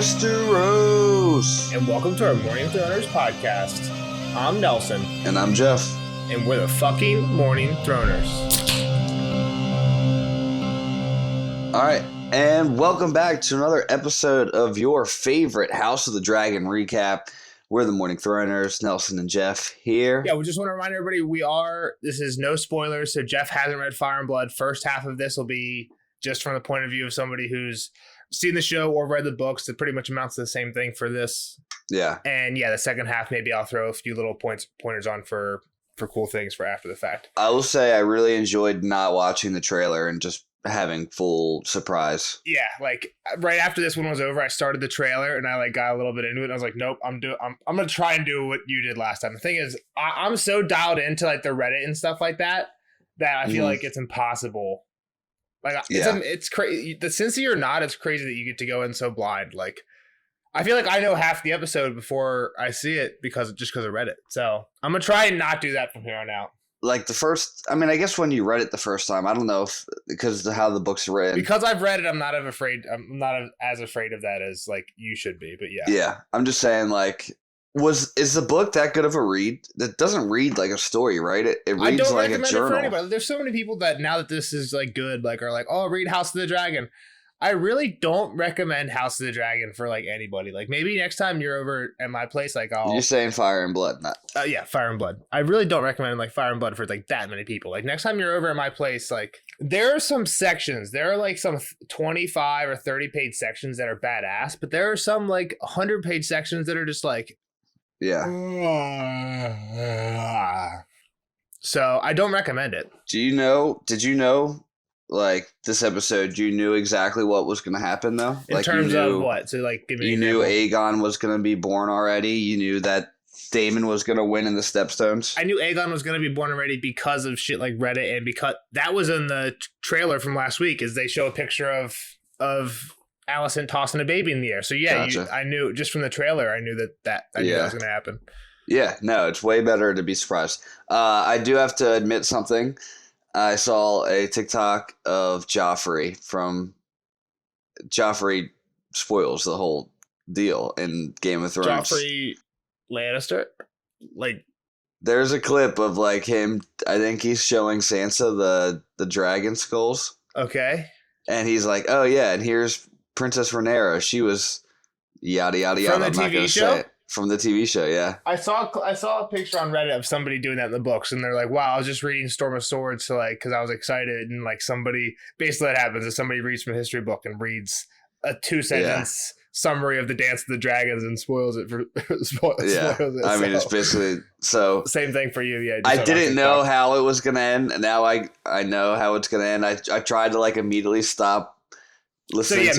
Westeros. And welcome to our Morning Throners podcast. I'm Nelson. And I'm Jeff. And we're the fucking Morning Throners. Alright, and welcome back to another episode of your favorite House of the Dragon recap. We're the Morning Throners, Nelson and Jeff here. Yeah, we just want to remind everybody this is no spoilers, so Jeff hasn't read Fire and Blood. First half of this will be just from the point of view of somebody who's seen the show or read the books. It pretty much amounts to the same thing for this. Yeah. And yeah, the second half, maybe I'll throw a few little pointers on for cool things for after the fact. I will say I really enjoyed not watching the trailer and just having full surprise. Yeah, like right after this one was over, I started the trailer and I got a little bit into it. And I was like, nope, I'm gonna try and do what you did last time. The thing is, I'm so dialed into like the Reddit and stuff like that I feel like it's impossible. Like it's crazy. Since you're not, it's crazy that you get to go in so blind. Like I feel like I know half the episode before I see it because of Reddit. So I'm gonna try and not do that from here on out. Like I guess when you read it the first time, I don't know if because of how the books are written. Because I've read it, I'm not as afraid of that as like you should be. But yeah. Yeah, I'm just saying like. Is the book that good of a read? That doesn't read like a story, right? It reads like a journal. It for anybody. There's so many people that now that this is like good, like are like, oh, read House of the Dragon. I really don't recommend House of the Dragon for like anybody. Like maybe next time you're over at my place, like You're saying Fire and Blood, not yeah, Fire and Blood. I really don't recommend like Fire and Blood for like that many people. Like next time you're over at my place, like there are some sections. There are like some 25 or 30 page sections that are badass, but there are some like 100-page sections that are just like. Yeah. So I don't recommend it. Did you know, like this episode, you knew exactly what was going to happen though? In like terms of what? So like, give me you knew Aegon was going to be born already. You knew that Daemon was going to win in the Stepstones. I knew Aegon was going to be born already because of shit like Reddit and because that was in the trailer from last week. Is they show a picture of Alicent tossing a baby in the air. So yeah, gotcha. I knew just from the trailer, I knew that was going to happen. Yeah, no, it's way better to be surprised. I do have to admit something. I saw a TikTok of Joffrey spoils the whole deal in Game of Thrones. Joffrey Lannister? Like there's a clip of like him, I think he's showing Sansa the dragon skulls. Okay. And he's like, oh yeah, and here's Princess Rhaenyra. She was yada yada yada. From the TV show? From the TV show, yeah. I saw a picture on Reddit of somebody doing that in the books, and they're like, "Wow, I was just reading Storm of Swords, so like, because I was excited." And like somebody, basically, what happens is somebody reads from a history book and reads a 2-sentence summary of the Dance of the Dragons and spoils it for spoils it. I mean, it's basically so. Same thing for you, yeah. I didn't know how it was gonna end, and now I know how it's gonna end. I tried to like immediately stop. So yeah,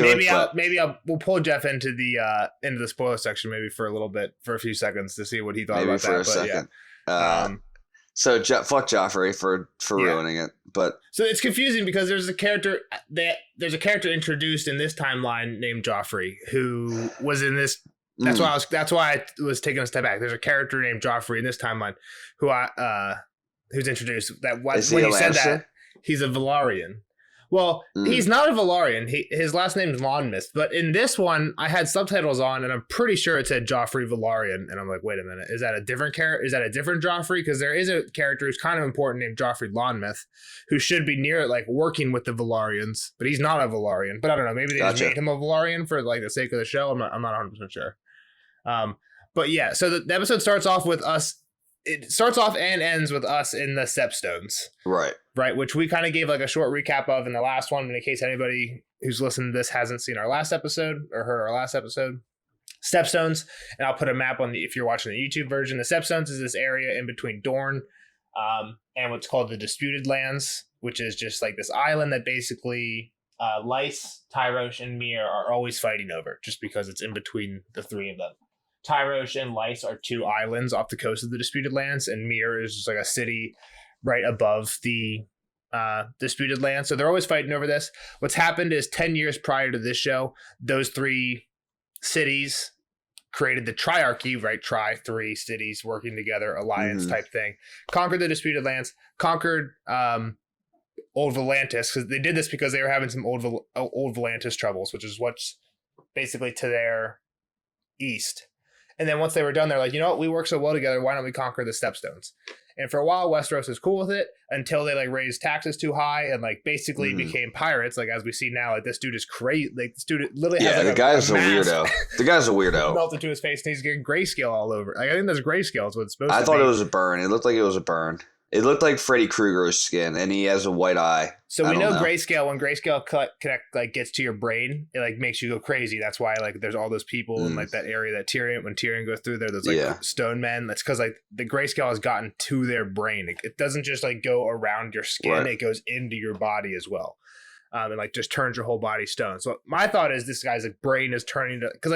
we'll pull Jeff into the spoiler section maybe for a little bit, for a few seconds to see what he thought about that. Maybe for a second. Yeah. So fuck Joffrey for ruining it, but so it's confusing because there's a character introduced in this timeline named Joffrey who was in this. That's why I was taking a step back. There's a character named Joffrey in this timeline who's introduced. That when he said that he's a Velaryon. Well, he's not a Velaryon. His last name is Lonmouth. But in this one, I had subtitles on, and I'm pretty sure it said Joffrey Velaryon. And I'm like, wait a minute, is that a different character? Is that a different Joffrey? Because there is a character who's kind of important named Joffrey Lonmouth, who should be near like working with the Velaryons, but he's not a Velaryon. But I don't know. Maybe they just made him a Velaryon for like the sake of the show. I'm not 100% sure. But yeah, so the episode starts off with us. It starts off and ends with us in the Stepstones. Right, which we kind of gave like a short recap of in the last one, in case anybody who's listened to this hasn't seen our last episode or heard our last episode. Stepstones, and I'll put a map on if you're watching the YouTube version. The Stepstones is this area in between Dorne and what's called the Disputed Lands, which is just like this island that basically Lyse, Tyrosh, and Myr are always fighting over, just because it's in between the three of them. Tyrosh and Lyse are two islands off the coast of the Disputed Lands, and Myr is just like a city right above the Disputed Lands. So they're always fighting over this. What's happened is 10 years prior to this show, those three cities created the triarchy, right? Three cities working together, alliance type thing. Conquered the Disputed Lands, conquered Old Volantis, because they did this because they were having some old Volantis troubles, which is what's basically to their east. And then once they were done, they're like, you know what? We work so well together. Why don't we conquer the Stepstones? And for a while, Westeros was cool with it until they like raised taxes too high and like basically became pirates. Like as we see now, like this dude is crazy. Like this dude literally has like the guy's a weirdo. The guy's a weirdo. Melted to his face and he's getting grayscale all over. Like I think that's grayscale. Is what it's supposed to be. I thought it was a burn. It looked like it was a burn. It looked like Freddy Krueger's skin, and he has a white eye. So we know grayscale. When grayscale like gets to your brain, it like makes you go crazy. That's why like there's all those people in like that area that when Tyrion goes through there, there's like stone men. That's because like the grayscale has gotten to their brain. It doesn't just like go around your skin; right. It goes into your body as well, and like just turns your whole body stone. So my thought is this guy's like brain is turning to because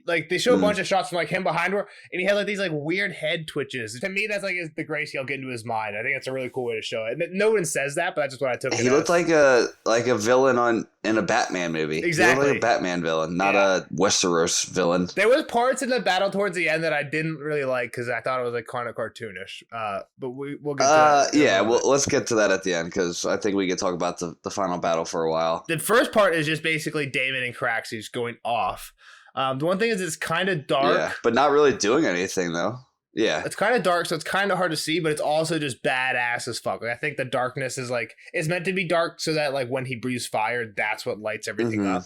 like they show a bunch of shots from like him behind her, and he had like these like weird head twitches. To me, that's like the grayscale getting to his mind. I think that's a really cool way to show it. And no one says that, but that's just what I took. He looked like a villain in a Batman movie. Exactly, he looked like a Batman villain, not a Westeros villain. There was parts in the battle towards the end that I didn't really like because I thought it was like kind of cartoonish. But we'll get to that. Yeah, well, let's get to that at the end because I think we can talk about the final battle for a while. The first part is just basically Daemon and Caraxes going off. The one thing is it's kind of dark. But not really doing anything, though. Yeah. It's kind of dark, so it's kind of hard to see, but it's also just badass as fuck. Like, I think the darkness is like, it's meant to be dark so that like when he breathes fire, that's what lights everything up.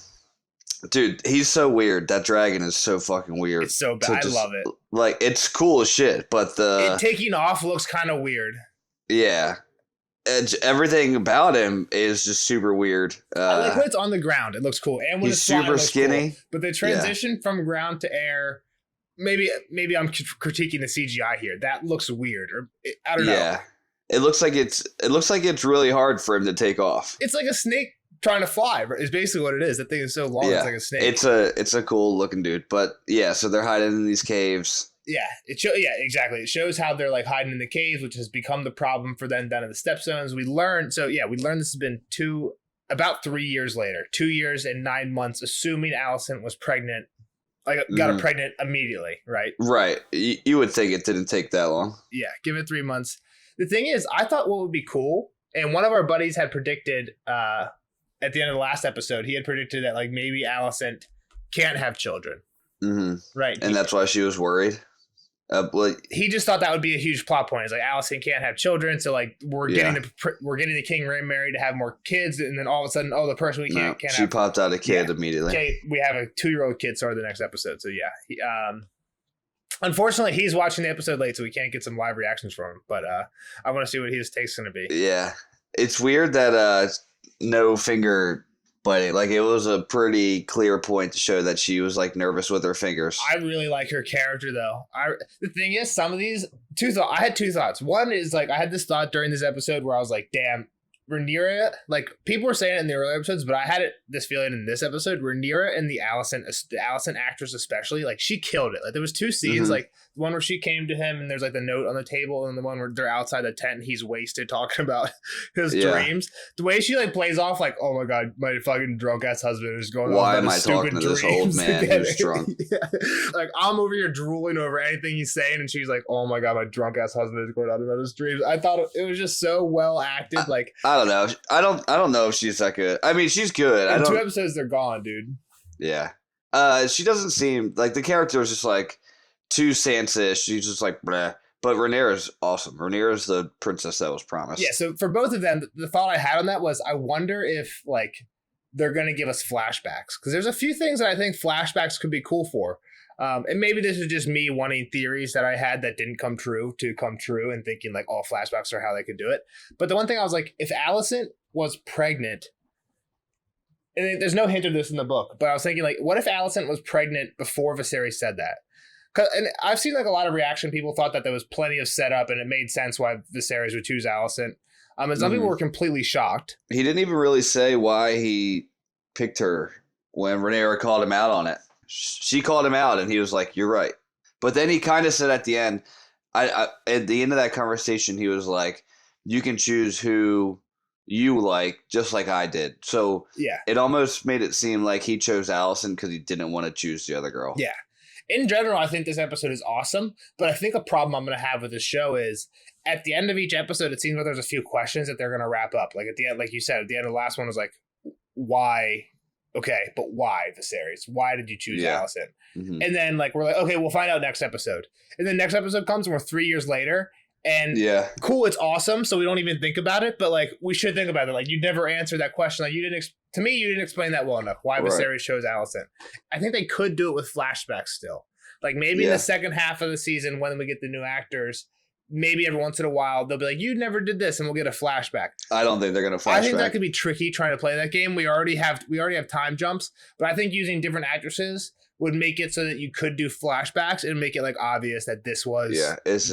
Dude, he's so weird. That dragon is so fucking weird. It's so bad. I love it. Like, it's cool as shit, but it taking off looks kind of weird. Yeah. Everything about him is just super weird. I like when it's on the ground; it looks cool, and when he's super skinny. Cool. But the transition from ground to air, maybe I'm critiquing the CGI here. That looks weird, or I don't know. Yeah, it looks like it's really hard for him to take off. It's like a snake trying to fly. Is basically what it is. That thing is so long. Yeah. It's like a snake. It's a cool looking dude, but yeah. So they're hiding in these caves. Yeah, exactly. It shows how they're like hiding in the caves, which has become the problem for them down in the Stepstones. We learned this has been about 3 years later, 2 years and 9 months, assuming Alicent was pregnant, like got her pregnant immediately, right? Right. You would think it didn't take that long. Yeah, give it 3 months. The thing is, I thought what would be cool, and one of our buddies had predicted at the end of the last episode, he had predicted that like maybe Alicent can't have children. Mm-hmm. Right. And that's why she was worried. He just thought that would be a huge plot point. It's like Alicent can't have children, so like we're getting the king remarried to have more kids, and then all of a sudden, the person we can't she have. Popped out a kid immediately. Okay, we have a 2-year-old kid started the next episode. So unfortunately, he's watching the episode late, so we can't get some live reactions from him. But I want to see what his take's going to be. Yeah, it's weird that no finger. But like it was a pretty clear point to show that she was like nervous with her fingers. I really like her character though. The thing is, some of these I had two thoughts. One is like I had this thought during this episode where I was like, damn, Rhaenyra, like people were saying it in the earlier episodes, but I had this feeling in this episode, Rhaenyra and the Alicent actress especially, like she killed it. Like there was 2 scenes, like the one where she came to him and there's like the note on the table, and the one where they're outside the tent and he's wasted talking about his dreams. The way she like plays off, like, oh my god, my fucking drunk ass husband is going. Why am I talking to this old man who's drunk? Like I'm over here drooling over anything he's saying, and she's like, oh my god, my drunk ass husband is going out about his dreams. I thought it was just so well acted. I don't know. I don't know if she's that good. I mean, she's good. In 2 episodes, they're gone, dude. Yeah. She doesn't seem like the character is just like too Sansa-ish. She's just like bleh. But Rhaenyra's awesome. Rhaenyra's the princess that was promised. Yeah. So for both of them, the thought I had on that was, I wonder if like they're gonna give us flashbacks, because there's a few things that I think flashbacks could be cool for. And maybe this is just me wanting theories that I had that didn't come true and thinking like all flashbacks are how they could do it. But the one thing I was like, if Alicent was pregnant, and there's no hint of this in the book, but I was thinking like, what if Alicent was pregnant before Viserys said that? And I've seen like a lot of reaction. People thought that there was plenty of setup and it made sense why Viserys would choose Alicent. And some people were completely shocked. He didn't even really say why he picked her when Rhaenyra called him out on it. She called him out, and he was like, "You're right." But then he kind of said at the end, at the end of that conversation, he was like, "You can choose who you like, just like I did." So it almost made it seem like he chose Alicent because he didn't want to choose the other girl. Yeah. In general, I think this episode is awesome, but I think a problem I'm going to have with this show is at the end of each episode, it seems like there's a few questions that they're going to wrap up. Like at the end, like you said, at the end of the last one was like, why okay, but why Viserys? Why did you choose Allison? Mm-hmm. And then like we're like, okay, we'll find out next episode. And then next episode comes and we're 3 years later. And cool, it's awesome. So we don't even think about it, but like we should think about it. Like you never answered that question. Like you didn't. To me, you didn't explain that well enough. Why Viserys chose Allison? I think they could do it with flashbacks still. Like maybe in the second half of the season when we get the new actors. Maybe every once in a while they'll be like, "You never did this," and we'll get a flashback. I don't think they're going to flashback. I think that could be tricky trying to play that game. We already have time jumps, but I think using different actresses would make it so that you could do flashbacks and make it like obvious that this was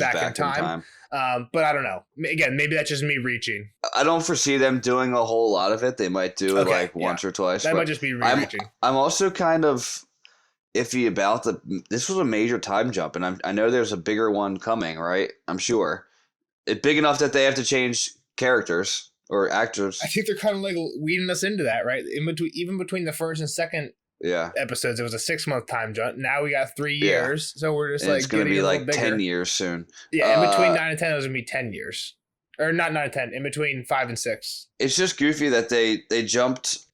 back in time. But I don't know. Again, maybe that's just me reaching. I don't foresee them doing a whole lot of it. They might do it once or twice. That might just be reaching. I'm also kind of iffy about this was a major time jump, and I know there's a bigger one coming, right? I'm sure it's big enough that they have to change characters or actors. I think they're kind of like weeding us into that, right? Even between the first and second episodes, it was a 6-month time jump. Now we got 3 years, so we're just it's going to be like 10 years soon. Yeah, in between 9 and 10, it was going to be 10 years, or not 9 and 10. In between 5 and 6, it's just goofy that they jumped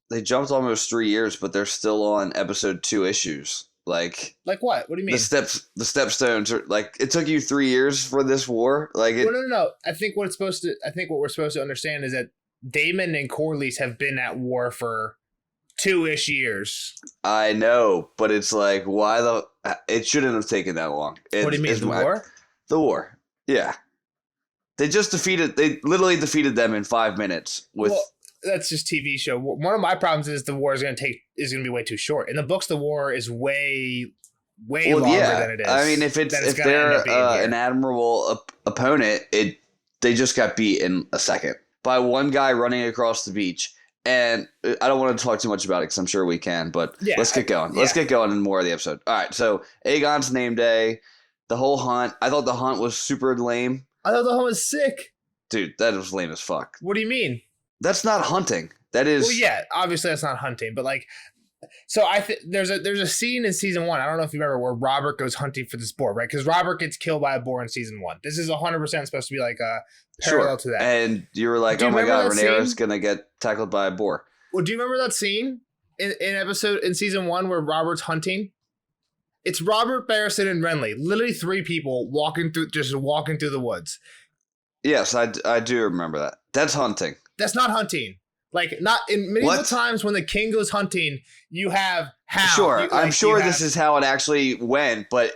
almost 3 years, but they're still on episode 2 issues. Like what? What do you mean? The stepstones are like it took you 3 years for this war. Like no. I think what we're supposed to understand is that Daemon and Corlys have been at war for 2-ish years. I know, but it's like it shouldn't have taken that long. What do you mean war? The war. Yeah. They literally defeated them in 5 minutes with. Well, that's just TV show. One of my problems is the war is going to be way too short. In the books, the war is way longer than it is. I mean, if they're an admirable opponent, they just got beat in a second by one guy running across the beach. And I don't want to talk too much about it because I'm sure we can, but let's get going. Let's get going in more of the episode. All right, so Aegon's name day, the whole hunt. I thought the hunt was super lame. I thought the hunt was sick. Dude, that was lame as fuck. What do you mean? That's not hunting. That is. Well, yeah, obviously that's not hunting, but like, so I think there's a scene in season 1. I don't know if you remember where Robert goes hunting for this boar, right? Because Robert gets killed by a boar in season 1. This is 100% supposed to be like a parallel to that. And you were like, oh my god, Rhaenyra's gonna get tackled by a boar. Well, do you remember that scene in season 1 where Robert's hunting? It's Robert, Barristan, and Renly. Literally 3 people walking through the woods. Yes, I do remember that. That's hunting. That's not hunting. Like, not in medieval times when the king goes hunting, you have hounds. Sure, I'm sure this is how it actually went, but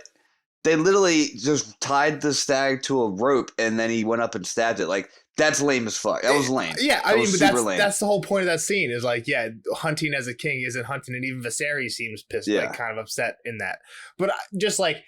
they literally just tied the stag to a rope and then he went up and stabbed it. Like, that's lame as fuck. That was lame. Yeah, I mean, but that's the whole point of that scene is like, hunting as a king isn't hunting, and even Viserys seems pissed, like kind of upset in that. But just like,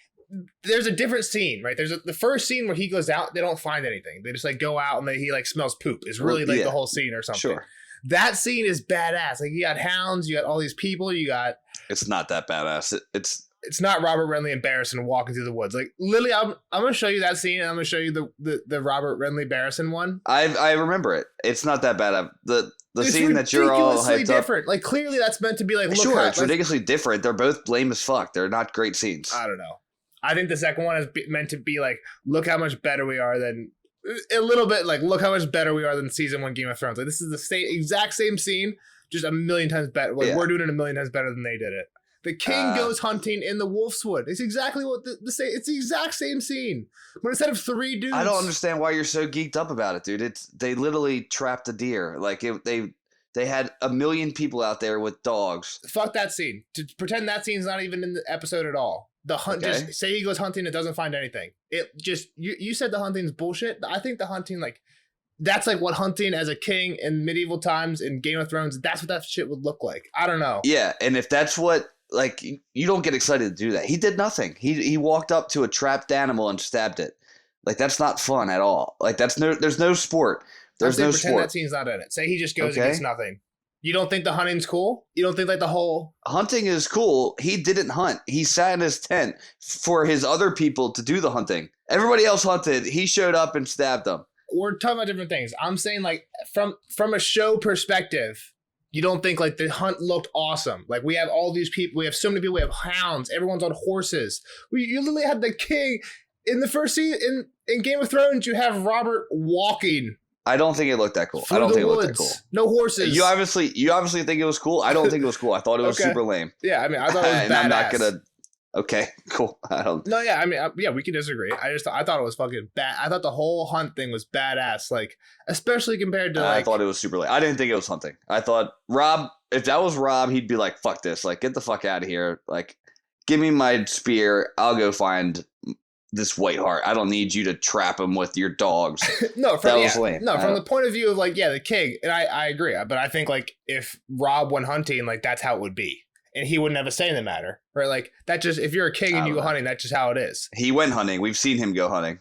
there's a different scene, right? There's the first scene where he goes out, they don't find anything. They just like go out and he like smells poop. It's really like the whole scene or something. Sure. That scene is badass. Like you got hounds, you got all these people, you got. It's not that badass. It's not Robert, Renly, and Barristan walking through the woods. Like literally, I'm gonna show you that scene, and I'm gonna show you the Robert, Renly, Barristan one. I remember it. It's not that bad. The scene that you're all hyped different. Like clearly, that's meant to be like. Sure, it's ridiculously different. They're both lame as fuck. They're not great scenes. I don't know. I think the second one is meant to be like, look how much better we are than. A little bit like, look how much better we are than season 1 Game of Thrones. Like this is the exact same scene, just a million times better. Like, we're doing it a million times better than they did it. The king goes hunting in the Wolf's Wood. It's exactly what it's the exact same scene. But instead of 3 dudes, I don't understand why you're so geeked up about it, dude. They literally trapped a deer. Like they had a million people out there with dogs. Fuck that scene. To pretend that scene's not even in the episode at all. The hunt, just say he goes hunting and doesn't find anything. It just you said the hunting's bullshit. I think the hunting, like, that's like what hunting as a king in medieval times in Game of Thrones. That's what that shit would look like. I don't know. Yeah, and if that's what, like, you don't get excited to do that. He did nothing. He walked up to a trapped animal and stabbed it. Like, that's not fun at all. Like, there's no sport. There's no sport. Pretend that scene's not in it. Say he just goes and gets nothing. You don't think the hunting's cool? You don't think like the whole hunting is cool? He didn't hunt. He sat in his tent for his other people to do the hunting. Everybody else hunted. He showed up and stabbed them. We're talking about different things. I'm saying like from a show perspective, you don't think like the hunt looked awesome? Like we have all these people. We have so many people. We have hounds. Everyone's on horses. You literally had the king in the first season in Game of Thrones. You have Robert walking. I don't think it looked that cool. Through I don't the think it looked that woods. cool. No horses. You obviously think it was cool. I don't think it was cool. I thought it was Okay. super lame. Yeah, I mean, I thought it was and badass. I'm not gonna. Okay, cool. I don't. No, yeah, I mean, yeah, we can disagree. I thought it was fucking bad. I thought the whole hunt thing was badass, like especially compared to. I thought it was super lame. I didn't think it was hunting. I thought Rob, if that was Rob, he'd be like, "Fuck this! Like, get the fuck out of here! Like, give me my spear. I'll go find this white hart. I don't need you to trap him with your dogs." No, that was lame. No, from the point of view of like, yeah, the king, and I agree, but I think like if Rob went hunting, like that's how it would be, and he wouldn't have a say in the matter, right? Like that just if you're a king and you go hunting, that's just how it is. He went hunting. We've seen him go hunting.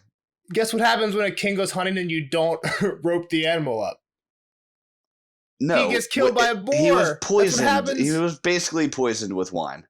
Guess what happens when a king goes hunting and you don't rope the animal up? No, he gets killed by a boar. He was poisoned. That's what happens. He was basically poisoned with wine.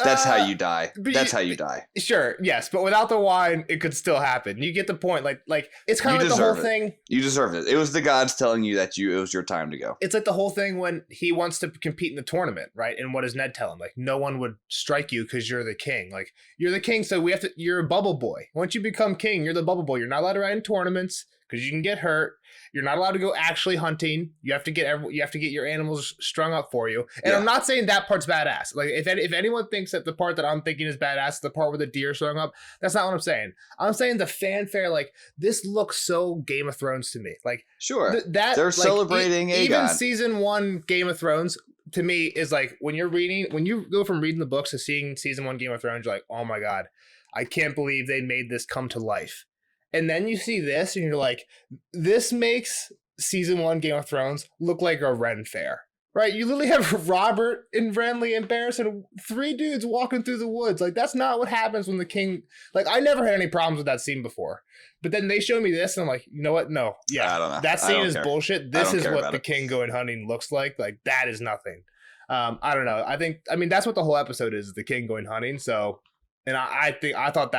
That's how you die. That's how you die. Sure, yes, but without the wine, it could still happen. You get the point. Like it's kind of like the whole thing. You deserved it. It was the gods telling you that it was your time to go. It's like the whole thing when he wants to compete in the tournament, right? And what does Ned tell him? Like, no one would strike you because you're the king. Like, you're the king, so you're a bubble boy. Once you become king, you're the bubble boy. You're not allowed to ride in tournaments because you can get hurt. You're not allowed to go actually hunting. You have to get your animals strung up for you. And I'm not saying that part's badass. Like if anyone thinks that the part that I'm thinking is badass is the part where the deer strung up, that's not what I'm saying. I'm saying the fanfare, like this looks so Game of Thrones to me. Like sure, that they're celebrating Aegon. Even season 1 Game of Thrones to me is like when you go from reading the books to seeing season 1 Game of Thrones, you're like, oh my god, I can't believe they made this come to life. And then you see this and you're like, this makes season 1 Game of Thrones look like a Ren fair, right? You literally have Robert and Renly and Barris and 3 dudes walking through the woods. Like, that's not what happens when the king, like, I never had any problems with that scene before. But then they show me this and I'm like, you know what? No. Yeah. I don't know. That scene is bullshit. This is what the king going hunting looks like. Like, that is nothing. I don't know. I mean, that's what the whole episode is the king going hunting. So, and I thought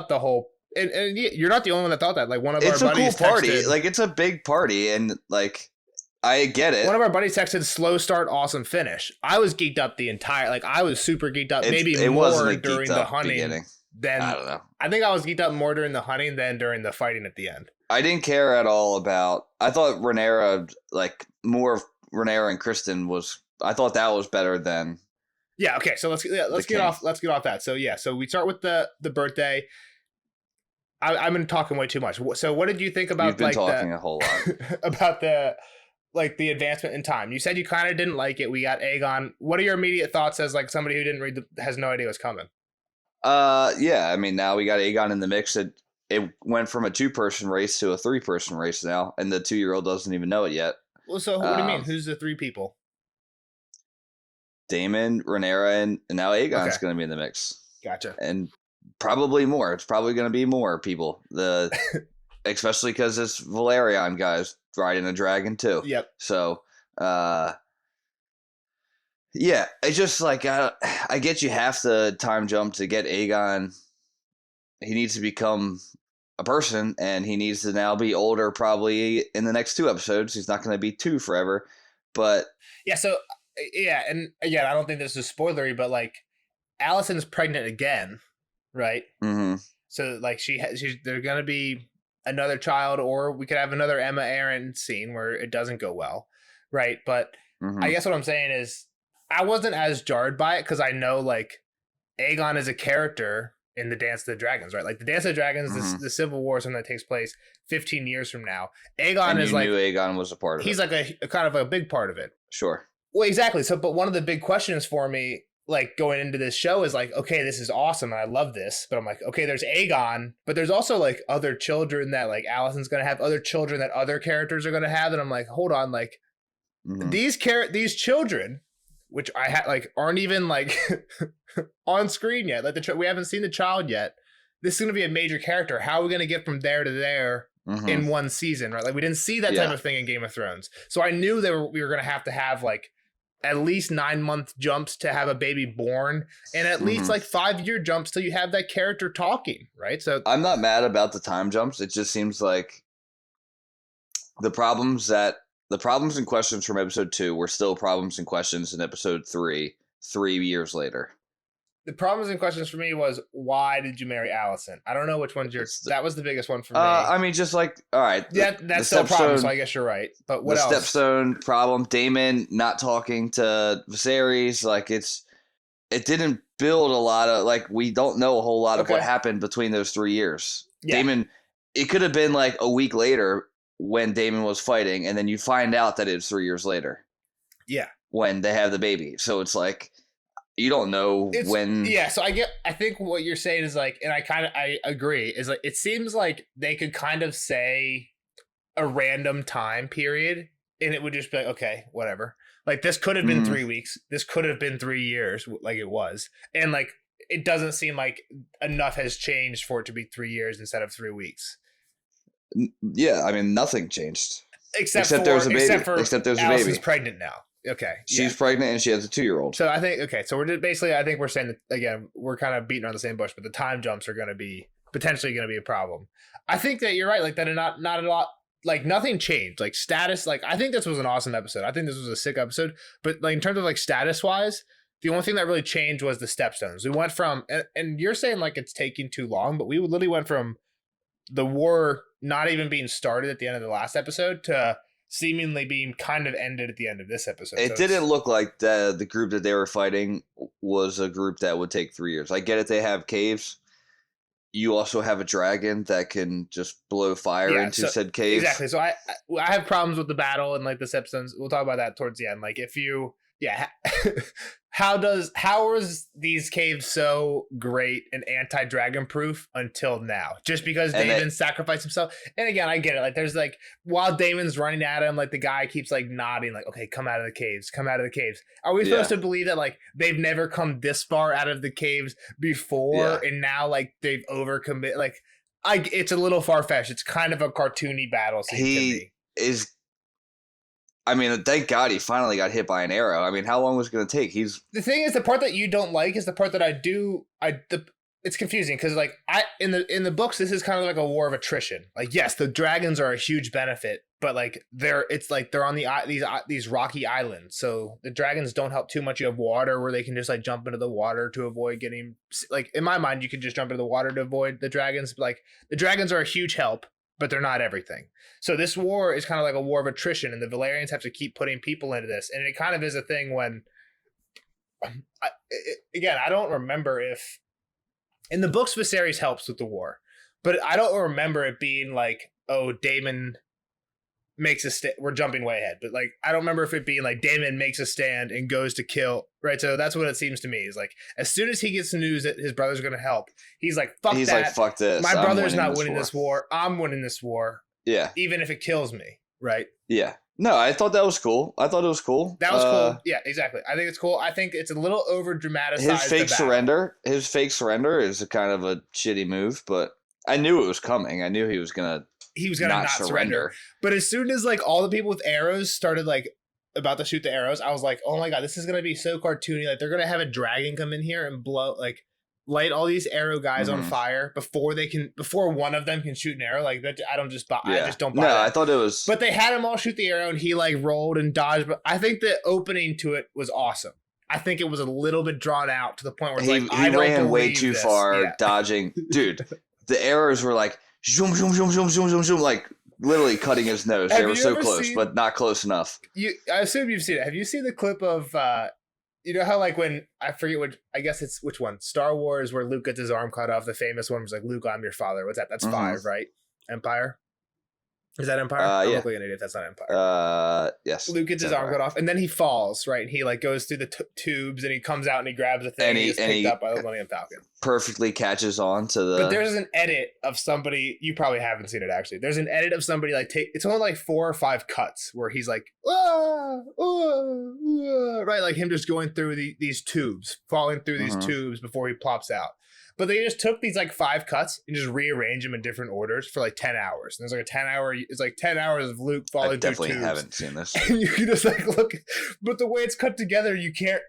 the whole, and you're not the only one that thought that. Like one of our buddies texted. It's a cool party. Like it's a big party, and like I get it. One of our buddies texted "slow start, awesome finish." I was geeked up the entire. Like I was super geeked up. Maybe more during the hunting than I don't know. I think I was geeked up more during the hunting than during the fighting at the end. I didn't care at all about. I thought Rhaenyra, like more of Rhaenyra and Kristen was. I thought that was better than. Yeah. Okay. So let's get off that. So yeah. So we start with the birthday. I've been talking way too much. So what did you think about You've been talking a whole lot about the advancement in time? You said you kind of didn't like it. We got Aegon. What are your immediate thoughts as like somebody who didn't read has no idea what's coming? Yeah. I mean, now we got Aegon in the mix. It went from a 2-person race to a 3-person race now, and the 2-year-old doesn't even know it yet. Well, so what do you mean? Who's the 3 people? Daemon, Rhaenyra, and now Aegon's going to be in the mix. Gotcha. And probably more. It's probably going to be more people. Especially because this Valerian guy's riding a dragon too. Yep. So, yeah, it's just like I get you half the time jump to get Aegon. He needs to become a person, and he needs to now be older. Probably in the next 2 episodes, he's not going to be 2 forever. But yeah, so yeah, and again, I don't think this is spoilery, but like Alicent's pregnant again. Right. Mm-hmm. So like there's gonna be another child, or we could have another Emma Aaron scene where it doesn't go well, right? But I guess what I'm saying is I wasn't as jarred by it because I know like Aegon is a character in the Dance of the Dragons, right? Like the Dance of the Dragons, the Civil War, something that takes place 15 years from now. Aegon is like, knew Aegon was a part of it. He's like a kind of a big part of it. Sure. Well, exactly. So, but one of the big questions for me, like going into this show, is like, okay, this is awesome and I love this, but I'm like, okay, there's Aegon, but there's also like other children that like Alicent's gonna have, other children that other characters are gonna have, and I'm like, hold on, like these children, which I had like aren't even like on screen yet, like we haven't seen the child yet. This is gonna be a major character. How are we gonna get from there to there in one season, right? Like we didn't see that type of thing in Game of Thrones, so I knew that we were gonna have like at least 9-month jumps to have a baby born, and at least like 5-year jumps till you have that character talking, right? So I'm not mad about the time jumps. It just seems like the problems and questions from episode 2 were still problems and questions in episode 3 years later. the problems and questions for me was, why did you marry Allison? I don't know which one's that was the biggest one for me. I mean, just like, all right. Yeah, that's still a problem, so I guess you're right. But what else? The stepstone problem, Daemon not talking to Viserys, like it didn't build a lot of, like, we don't know a whole lot of what happened between those 3 years. Yeah. Daemon, it could have been like a week later when Daemon was fighting, and then you find out that it's 3 years later. Yeah. When they have the baby. So it's like, you don't know when. Yeah, so I think what you're saying is like, and I agree, is like, it seems like they could kind of say a random time period and it would just be like, okay, whatever. Like, this could have been 3 weeks. This could have been 3 years, like it was. And like, it doesn't seem like enough has changed for it to be 3 years instead of 3 weeks. Yeah, I mean, nothing changed. Except there's a baby. Except there's Allison's pregnant now. Okay. She's pregnant and she has a 2-year-old. So I think, so we're just basically, I think we're saying that, again, we're kind of beating around the same bush, but the time jumps are going to be potentially going to be a problem. I think that you're right. Like, that not a lot, like, nothing changed. Like, status, like, I think this was an awesome episode. I think this was a sick episode, but like, in terms of like status wise, the only thing that really changed was the stepstones. We went from, and you're saying like it's taking too long, but we literally went from the war not even being started at the end of the last episode to seemingly being kind of ended at the end of this episode. It didn't look like the group that they were fighting was a group that would take 3 years. I get it, they have caves. You also have a dragon that can just blow fire into said caves. Exactly. So I have problems with the battle and like the stepstones. We'll talk about that towards the end. Like, if you how is these caves so great and anti-dragon proof until now? Just because Daemon sacrificed himself. And again, I get it. Like, there's like, while Daemon's running at him, like the guy keeps like nodding, like, okay, come out of the caves, come out of the caves. Are we supposed to believe that like they've never come this far out of the caves before and now like they've overcommit? Like, it's a little far-fetched. It's kind of a cartoony battle scene to me. I mean, thank God he finally got hit by an arrow. I mean, how long was it going to take? The thing is, the part that you don't like is the part that I do. It's confusing because like in the books, this is kind of like a war of attrition. Like, yes, the dragons are a huge benefit, but like they're on these rocky islands, so the dragons don't help too much. You have water where they can just like jump into the water to avoid getting, like, in my mind, you can just jump into the water to avoid the dragons. But like, the dragons are a huge help, but they're not everything. So this war is kind of like a war of attrition, and the Valyrians have to keep putting people into this. And it kind of is a thing when, again, I don't remember if, in the books, Viserys helps with the war, but I don't remember it being like, oh, Daemon makes a stand. We're jumping way ahead, but like, I don't remember if it being like Daemon makes a stand and goes to kill, right? So that's what it seems to me, is like, as soon as he gets the news that his brother's going to help, he's like, fuck this. My brother's not winning this war. I'm winning this war. Yeah. Even if it kills me, right? Yeah. No, I thought that was cool. That was cool. Yeah, exactly. I think it's cool. I think it's a little over dramatized. His fake surrender is a kind of a shitty move, but I knew it was coming. I knew he was gonna not surrender. But as soon as like all the people with arrows started like about to shoot the arrows, I was like, oh my God, this is gonna be so cartoony. Like, they're gonna have a dragon come in here and light all these arrow guys on fire before one of them can shoot an arrow. Like, that, I just don't buy that. I thought it was, but they had him all shoot the arrow and he like rolled and dodged. But I think the opening to it was awesome. I think it was a little bit drawn out to the point where it's he ran way too far, dodging. Dude, the arrows were like zoom, zoom, zoom, zoom, zoom, zoom, zoom, like literally cutting his nose. They were so close, but not close enough. I assume you've seen it. Have you seen the clip of you know how like when, I forget which one, Star Wars, where Luke gets his arm cut off, the famous one was like, Luke, I'm your father. What's that? That's 5, right? Empire? Is that Empire? I'm looking at it if that's not Empire. Yes. Luke gets his arm cut off, and then he falls, right? And he like goes through the tubes, and he comes out and he grabs a thing, and he's picked up by the Millennium Falcon. Perfectly catches on to the. But there's an edit of somebody, you probably haven't seen it actually. There's an edit of somebody like it's only like 4 or 5 cuts where he's like, right, like him just going through these tubes, falling through these tubes before he plops out. But they just took these like 5 cuts and just rearrange them in different orders for like 10 hours. And there's like it's like 10 hours of Luke falling through tubes. I definitely haven't seen this. And you can just like look, but the way it's cut together, you can't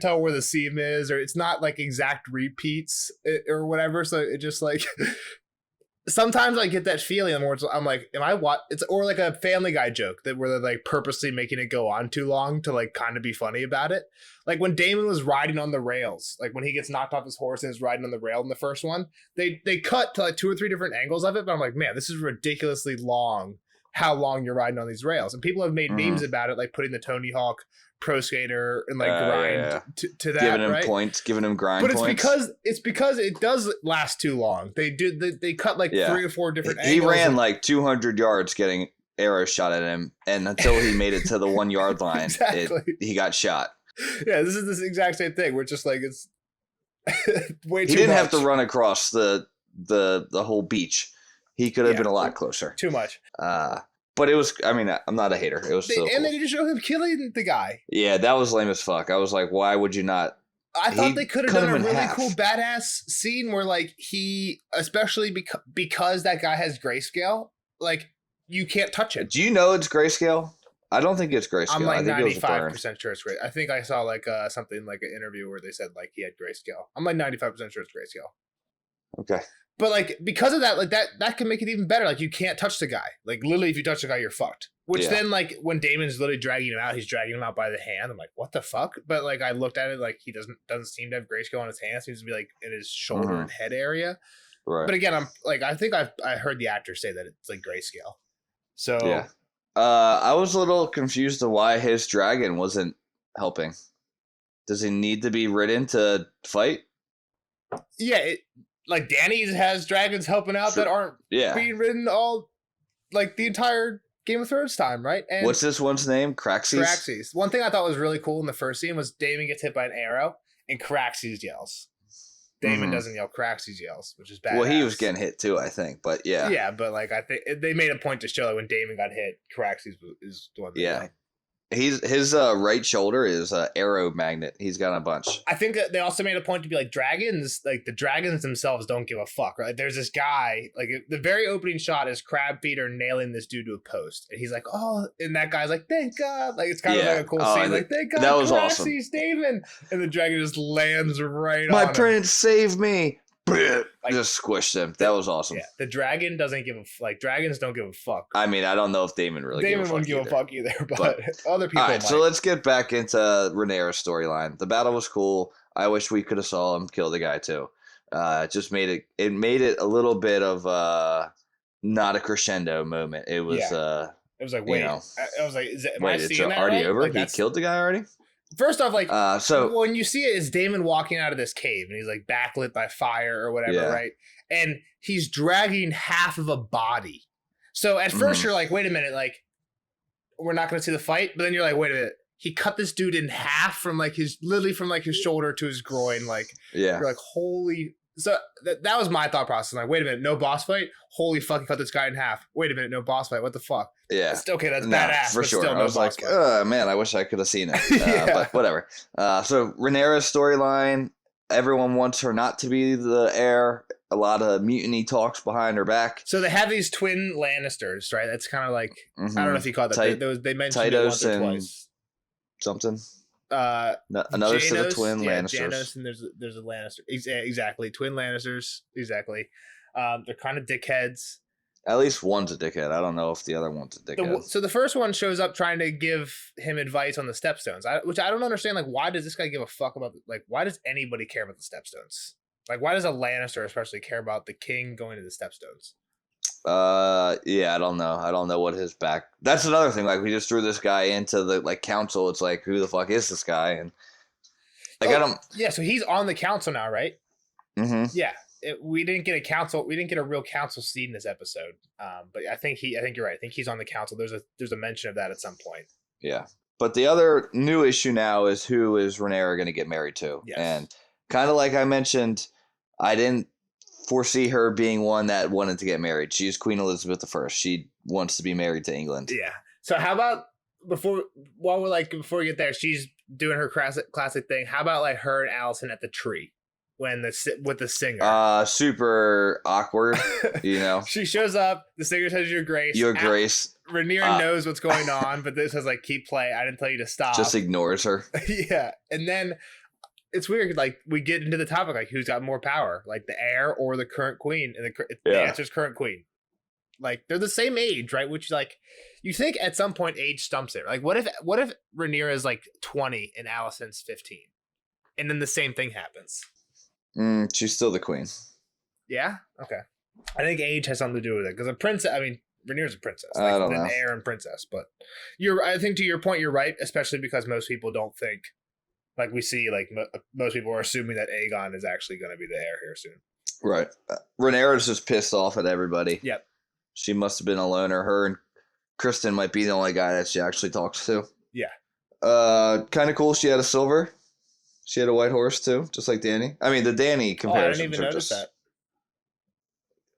tell where the seam is, or it's not like exact repeats or whatever. So it just like, sometimes I get that feeling where I'm like, am I what? It's or like a Family Guy joke that where they're like purposely making it go on too long to like kind of be funny about it. Like when Damon was riding on the rails, like when he gets knocked off his horse and is riding on the rail in the first one, they cut to like 2 or 3 different angles of it. But I'm like, man, this is ridiculously long. How long you're riding on these rails, and people have made memes about it, like putting the Tony Hawk Pro Skater and like grind to that, giving him right? points, giving him grind. But it's points. because it does last too long. They cut like 3 or 4 different angles. He ran like 200 yards getting arrows shot at him, and until he made it to the 1 yard line, he got shot. Yeah, this is this exact same thing. We're just like it's way too. He didn't much. have to run across the whole beach. He could have been a lot closer. Too much. But it was. I mean, I'm not a hater. It was so cool. And they didn't show him killing the guy. Yeah, that was lame as fuck. I was like, why would you not? I thought they could have done a really cool badass scene where like he, especially because that guy has grayscale, like you can't touch it. Do you know it's grayscale? I don't think it's grayscale. I'm like I think 95% sure it's grayscale. I think I saw like something like an interview where they said like he had grayscale. I'm like 95% sure it's grayscale. Okay. But like because of that, like that can make it even better. Like you can't touch the guy. Like literally, if you touch the guy, you're fucked. Which then like when Damon's literally dragging him out, he's dragging him out by the hand. I'm like, what the fuck? But like I looked at it, like he doesn't seem to have grayscale on his hand. Seems to be like in his shoulder and head area. Right. But again, I'm like I think I heard the actor say that it's like grayscale. So yeah. I was a little confused to why his dragon wasn't helping. Does he need to be ridden to fight? Yeah, like Danny has dragons helping out that aren't being ridden all like the entire Game of Thrones time, right? And what's this one's name? Craxes? One thing I thought was really cool in the first scene was Damon gets hit by an arrow and Craxes yells. Damon doesn't yell, Craxes yells, which is bad. Well, he was getting hit too, I think, but yeah. Yeah, but like I think they made a point to show that when Damon got hit, Craxes is the one that yelled. His right shoulder is arrow magnet. He's got a bunch. I think that they also made a point to be like dragons. Like the dragons themselves don't give a fuck. Right? There's this guy. Like the very opening shot is Crab Feeder nailing this dude to a post, and he's like, "Oh!" And that guy's like, "Thank God!" Like it's kind of like a cool scene. Like, "Thank God!" That was awesome. Damon, and the dragon just lands right on My him. prince, save me! Like, just squished him. That was awesome. Yeah, the dragon doesn't give a like. Dragons don't give a fuck. I mean, I don't know if Damon really. Damon wouldn't give a fuck either, but other people. All right, so let's get back into Rhaenyra's storyline. The battle was cool. I wish we could have saw him kill the guy too. It just made it. It made it a little bit of not a crescendo moment. It was. It was like, wait. I was like, am I seeing that already right? over? Like, he killed the guy already. First off, like, so when you see it, it's Damon walking out of this cave and he's like backlit by fire or whatever, right? And he's dragging half of a body. So at first you're like, wait a minute, like, we're not going to see the fight. But then you're like, wait a minute. He cut this dude in half from like literally from like his shoulder to his groin. Like, you're like, holy. So that was my thought process. Like, wait a minute, no boss fight? Holy fuck, he cut this guy in half. Wait a minute, no boss fight. What the fuck? Yeah. Okay, that's badass. For sure. Still I was like, man, I wish I could have seen it. But whatever. So Rhaenyra's storyline, everyone wants her not to be the heir. A lot of mutiny talks behind her back. So they have these twin Lannisters, right? That's kind of like, I don't know if you call that. They mentioned it once or twice. Something. Another set of twin Lannisters. Janos and there's a Lannister. Exactly. Twin Lannisters. Exactly. They're kind of dickheads. At least one's a dickhead. I don't know if the other one's a dickhead. So the first one shows up trying to give him advice on the Stepstones, which I don't understand. Like, why does this guy give a fuck about? Like, why does anybody care about the Stepstones? Like, why does a Lannister especially care about the king going to the Stepstones? Yeah, I don't know. I don't know what his back. That's another thing. Like, we just threw this guy into the like council. It's like, who the fuck is this guy? And like, I don't. Yeah, so he's on the council now, right? Mm-hmm. Yeah. We didn't get a council. We didn't get a real council seat in this episode. But I think you're right. I think he's on the council. There's a mention of that at some point. Yeah. But the other new issue now is who is Rhaenyra going to get married to? Yes. And kind of like I mentioned, I didn't foresee her being one that wanted to get married. She's Queen Elizabeth I. She wants to be married to England. Yeah. So how about before we get there, she's doing her classic thing. How about like her and Allison at the tree with the singer? Super awkward. You know. She shows up. The singer says, "Your Grace." Your Grace. Rhaenyra knows what's going on, but this says like, "Keep playing. I didn't tell you to stop." Just ignores her. Yeah, and then it's weird. Like we get into the topic, like who's got more power, like the heir or the current queen, and the answer's current queen. Like they're the same age, right? Which like you think at some point age stumps it. Like what if Rhaenyra is like 20 and Alicent's 15, and then the same thing happens? She's still the queen. Yeah. Okay. I think age has something to do with it because a princess. I mean, Rhaenyra's a princess. Like, I don't know. An heir and princess, but I think to your point, you're right, especially because most people don't think. Like we see, like most people are assuming that Aegon is actually going to be the heir here soon. Right. Rhaenyra's just pissed off at everybody. Yep. She must have been a loner. Her and Kristen might be the only guy that she actually talks to. Yeah. Kind of cool. She had a silver. She had a white horse too, just like Dany. I mean, the Dany comparisons. I didn't even notice that.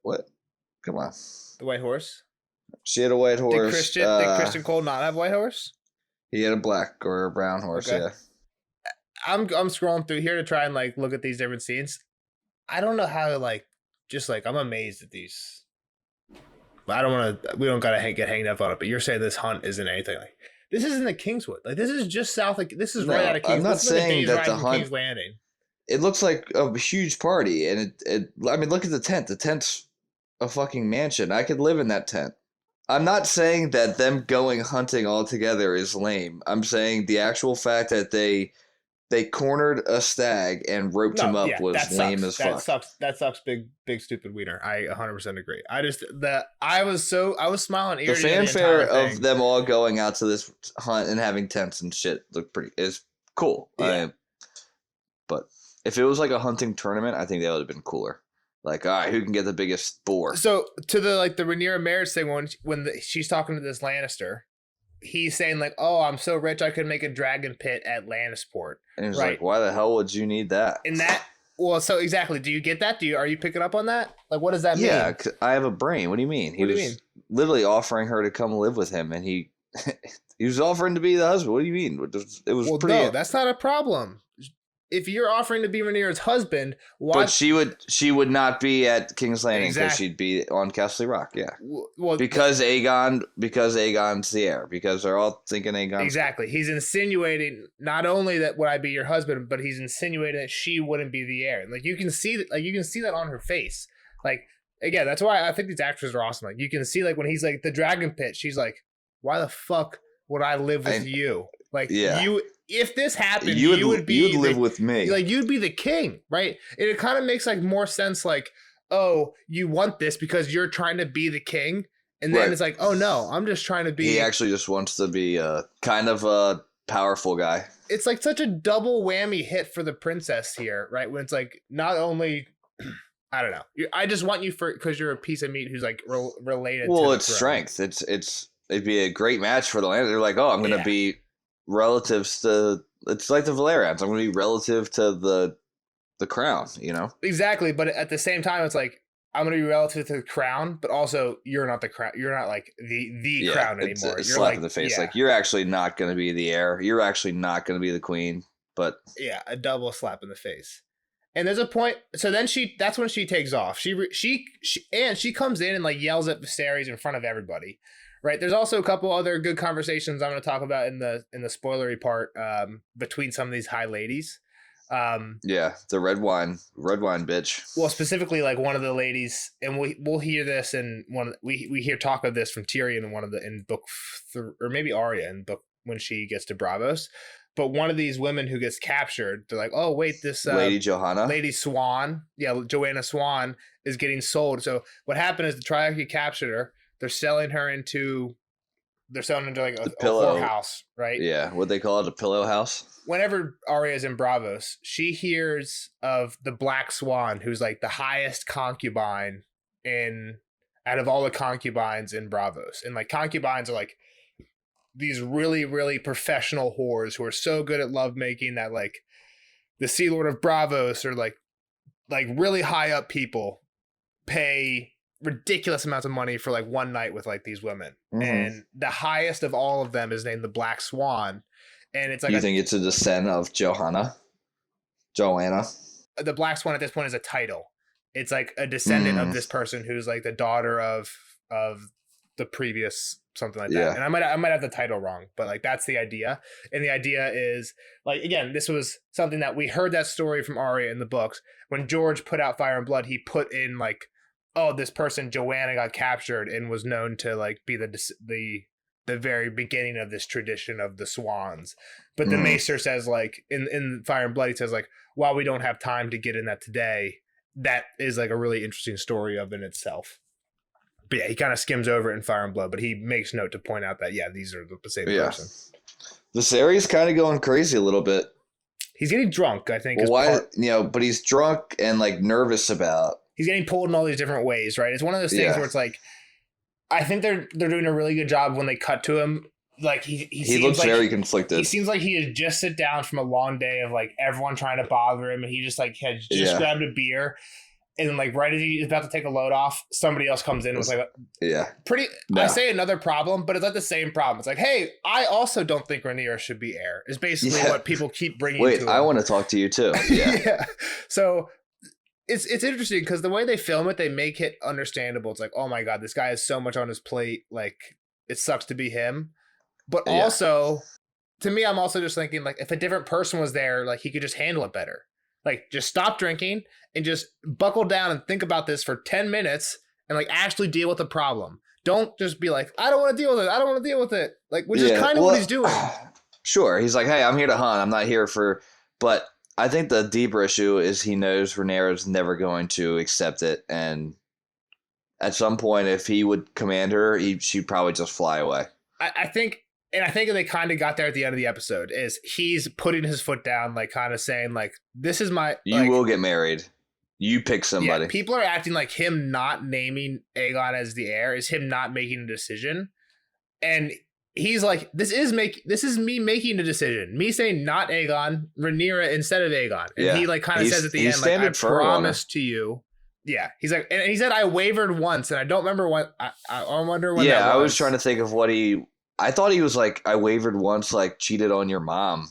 What? Come on. The white horse. She had a white horse. Did Christian Cole not have a white horse? He had a black or a brown horse. Okay. Yeah. I'm scrolling through here to try and like look at these different scenes. I don't know how to like just like I'm amazed at these. I don't want to. We don't gotta get hanged up on it. But you're saying this hunt isn't anything like this. Isn't the Kingswood? Like this is just south. Like this is right out of Kingswood. I'm not saying that the hunt. King's Landing. It looks like a huge party, and it. I mean, look at the tent. The tent's a fucking mansion. I could live in that tent. I'm not saying that them going hunting all together is lame. I'm saying the actual fact that they cornered a stag and roped him up was lame as fuck. That sucks. Big stupid wiener. I 100% agree. I was smiling. The fanfare of them all going out to this hunt and having tents and shit is cool. Yeah. But if it was like a hunting tournament, I think that would have been cooler. Like, all right, who can get the biggest boar? So to the Rhaenyra marriage thing, when she's talking to this Lannister, he's saying like, "Oh, I'm so rich, I could make a dragon pit at Lannisport." And he's like, "Why the hell would you need that?" And that, well, so exactly. Do you get that? Are you picking up on that? Like, what does that mean? Yeah, I have a brain. What do you mean? He was literally offering her to come live with him, and he was offering to be the husband. What do you mean? It was pretty. No, that's not a problem. If you're offering to be Rhaenyra's husband, why? But she would not be at King's Landing because she'd be on Castle Rock. Yeah. Well, because Aegon's the heir. Because they're all thinking Aegon. Exactly. He's insinuating not only that would I be your husband, but he's insinuating that she wouldn't be the heir. And like you can see that on her face. Like again, that's why I think these actors are awesome. Like you can see like when he's like the dragon pit, she's like, "Why the fuck would I live with you?" Like you. If this happened, you'd live with me. Like you'd be the king, right? And it kind of makes like more sense. Like, oh, you want this because you're trying to be the king, and then it's like, oh no, I'm just trying to be. He actually just wants to be kind of a powerful guy. It's like such a double whammy hit for the princess here, right? When it's like not only, I don't know, I just want you because you're a piece of meat who's like related. Well, to it's strength. It'd be a great match for the land. They're like, oh, I'm gonna be. Relatives to it's like the Valerians. I'm going to be relative to the crown, you know. Exactly, but at the same time, it's like I'm going to be relative to the crown, but also you're not the crown. You're not like the crown anymore. It's a you're slap like, in the face. Like you're actually not going to be the heir. You're actually not going to be the queen. But a double slap in the face. And there's a point. So then that's when she takes off. She comes in and like yells at Viserys in front of everybody. Right. There's also a couple other good conversations I'm going to talk about in the spoilery part between some of these high ladies. The red wine bitch. Well, specifically like one of the ladies, and we'll hear this in we hear talk of this from Tyrion in book or maybe Arya in book when she gets to Bravos. But one of these women who gets captured, they're like, oh wait, this Lady Johanna, Lady Swan, Joanna Swan is getting sold. So what happened is the Triarchy captured her. They're selling her into like a whorehouse, right? Yeah, what they call it, a pillow house. Whenever Arya is in Bravos, she hears of the Black Swan, who's like the highest concubine out of all the concubines in Bravos. And like concubines are like these really, really professional whores who are so good at lovemaking that like the Sea Lord of Bravos or like really high up people pay ridiculous amounts of money for like one night with like these women. And the highest of all of them is named the Black Swan. And it's like you think it's a descent of Joanna? The Black Swan at this point is a title. It's like a descendant of this person who's like the daughter of the previous something like Yeah. that. And I might have the title wrong, but like that's the idea. And the idea is like, again, this was something that we heard that story from Arya in the books. When George put out Fire and Blood, he put in like, oh, this person Joanna got captured and was known to like be the very beginning of this tradition of the swans. But the Maester says like in Fire and Blood, he says like, while we don't have time to get in that today, that is like a really interesting story of in itself. But yeah, he kind of skims over it in Fire and Blood, but he makes note to point out that, yeah, these are the same person. The series kind of going crazy a little bit. He's getting drunk, I think. Well, but he's drunk and like nervous about. He's getting pulled in all these different ways, right? It's one of those things where it's like, I think they're doing a really good job when they cut to him. Like he looks like, very conflicted. He seems like he has just sit down from a long day of like everyone trying to bother him, and he just like has just grabbed a beer, and then like right as he's about to take a load off, somebody else comes in with like I say another problem, but it's like the same problem. It's like, hey, I also don't think Rhaenyra should be heir. Is basically what people keep bringing. Wait, to him. I want to talk to you too. Yeah. So. It's interesting because the way they film it, they make it understandable. It's like, oh my God, this guy has so much on his plate. Like, it sucks to be him. But also, to me, I'm also just thinking, like, if a different person was there, like, he could just handle it better. Like, just stop drinking and just buckle down and think about this for 10 minutes and, like, actually deal with the problem. Don't just be like, I don't want to deal with it. I don't want to deal with it. Like, which is kind of what he's doing. Sure. He's like, hey, I'm here to hunt. I'm not here for... But... I think the deeper issue is he knows Rhaenyra's never going to accept it, and at some point, if he would command her, she'd probably just fly away. I think they kind of got there at the end of the episode. Is he's putting his foot down, like kind of saying, like, "This is my." You will get married. You pick somebody. Yeah, people are acting like him not naming Aegon as the heir is him not making a decision, and. He's like, this is me making a decision. Me saying not Aegon, Rhaenyra instead of Aegon. And he like kind of says at the end, like, I promise to you. Yeah. He's like, and he said, I wavered once, and I don't remember what, I wonder when that was. I was trying to think of what I thought he was like, I wavered once, like cheated on your mom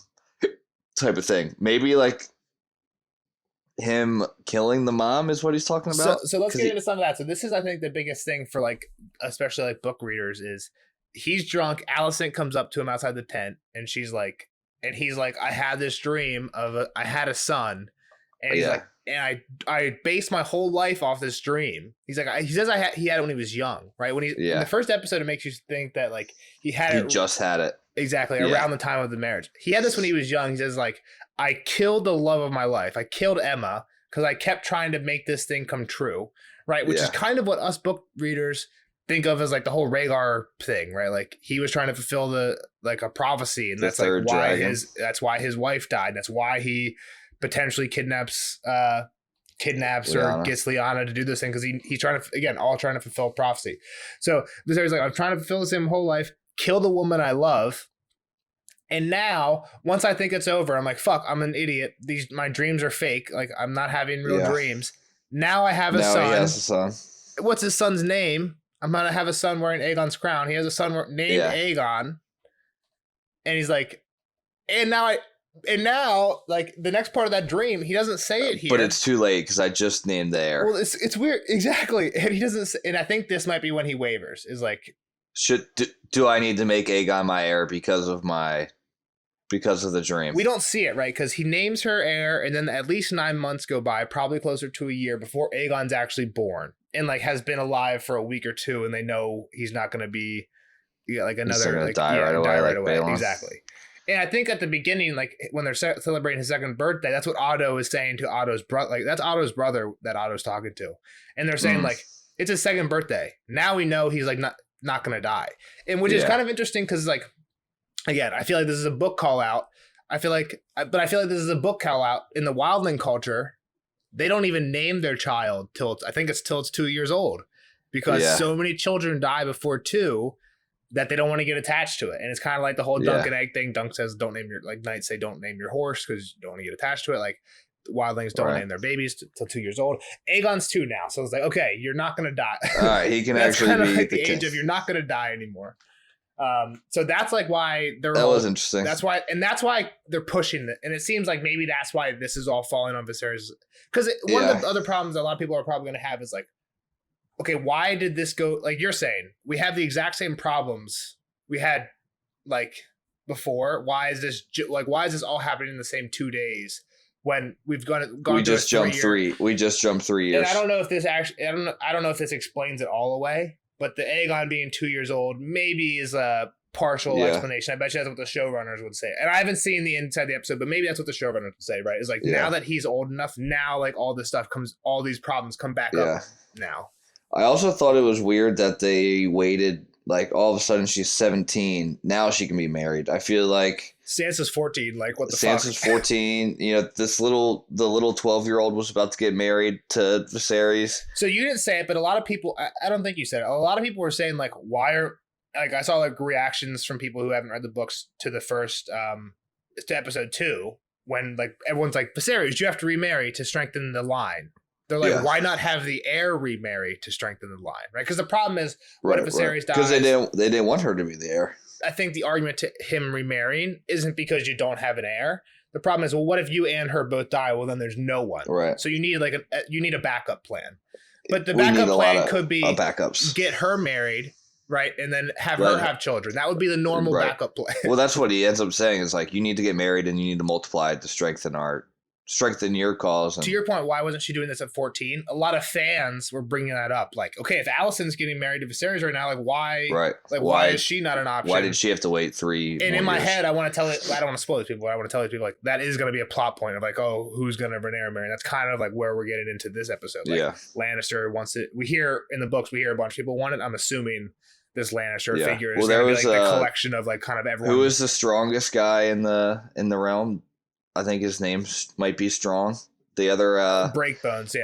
type of thing. Maybe like him killing the mom is what he's talking about. So let's get into some of that. So this is, I think, the biggest thing for like, especially like book readers is, he's drunk. Alicent comes up to him outside the tent, and he's like, I had this dream of I had a son, and he's like, and I based my whole life off this dream. He's like, he says he had it when he was young, right? When in the first episode, it makes you think that like he just had it exactly around the time of the marriage. He had this when he was young. He says like, I killed the love of my life. I killed Emma because I kept trying to make this thing come true, right? Which is kind of what us book readers think of as like the whole Rhaegar thing, right? Like he was trying to fulfill a prophecy, and that's like why his wife died. That's why he potentially kidnaps or gets Lyanna to do this thing, because he's trying to fulfill prophecy. So this is like, I'm trying to fulfill the same whole life, kill the woman I love, and now once I think it's over, I'm like, fuck, I'm an idiot. My dreams are fake. Like I'm not having real dreams. Now I have a son. He has a son. What's his son's name? I'm going to have a son wearing Aegon's crown. He has a son named Aegon. And he's like, and now, like, the next part of that dream, he doesn't say it here. But it's too late because I just named the heir. Well, it's weird. Exactly. And he doesn't say, and I think this might be when he wavers, is like, do I need to make Aegon my heir because of the dream? We don't see it, right? Because he names her heir, and then at least 9 months go by, probably closer to a year, before Aegon's actually born. And like has been alive for a week or two, and they know he's not going to be like another like die right away. Exactly. And I think at the beginning, like when they're celebrating his second birthday, that's what Otto is saying to Otto's brother. Like that's Otto's brother that Otto's talking to, and they're saying like it's his second birthday. Now we know he's like not going to die, and which is kind of interesting because like again, I feel like this is a book call out. I feel like this is a book call out in the wildling culture. They don't even name their child till it's 2 years old, because so many children die before 2 that they don't want to get attached to it. And it's kind of like the whole Dunk and Egg thing. Dunk says, don't name your, like knights say, don't name your horse because you don't want to get attached to it. Like wildlings don't name their babies till 2 years old. Aegon's 2 now. So it's like, okay, you're not going to die. All right. He can actually be like the age of you're not going to die anymore. So that's like why was interesting. That's why they're pushing it, and it seems like maybe that's why this is all falling on Viserys. Because one of the other problems that a lot of people are probably going to have is like, okay, why did this go, like you're saying, we have the exact same problems we had like before. Why is this all happening in the same 2 days when we've gone We through just jumped 3. We just jumped 3 years. And I don't know if this actually, I don't know if this explains it all away, but the Aegon being 2 years old maybe is a partial explanation. I bet you that's what the showrunners would say. And I haven't seen the inside of the episode, but maybe that's what the showrunners would say, right? Is like now that he's old enough, now like all this stuff comes, all these problems come back up now. I also thought it was weird that they waited, like all of a sudden she's 17. Now she can be married. I feel like Sansa's 14. Like what the Sansa's fuck? 14. You know, the little 12-year-old was about to get married to Viserys. So you didn't say it, but a lot of people, I don't think you said it. A lot of people were saying like, why are, like I saw like reactions from people who haven't read the books to the first, to episode 2, when like everyone's like, Viserys, you have to remarry to strengthen the line. They're like, why not have the heir remarry to strengthen the line, right? Because the problem is, what if Viserys dies? Because they didn't want her to be the heir. I think the argument to him remarrying isn't because you don't have an heir. The problem is, well, what if you and her both die? Well, then there's no one. Right. So you need like you need a backup plan. But the backup plan could be backups. Get her married, right, and then have her have children. That would be the normal backup plan. Well, that's what he ends up saying is like, you need to get married and you need to multiply to strengthen your cause. And to your point, why wasn't she doing this at 14? A lot of fans were bringing that up. Like, okay, if Alicent's getting married to Viserys right now, like why? Right. Like why is she not an option? Why did she have to wait 3? And in my head, I want to tell it. I don't want to spoil these people. But I want to tell these people like that is going to be a plot point of like, oh, who's going to Rhaenyra marry? And that's kind of like where we're getting into this episode. Like, Lannister wants it. We hear in the books, we hear a bunch of people want it. I'm assuming this Lannister figure is going to be like the collection of like kind of everyone. Who is the strongest guy in the realm? I think his name might be Strong. The other Breakbones,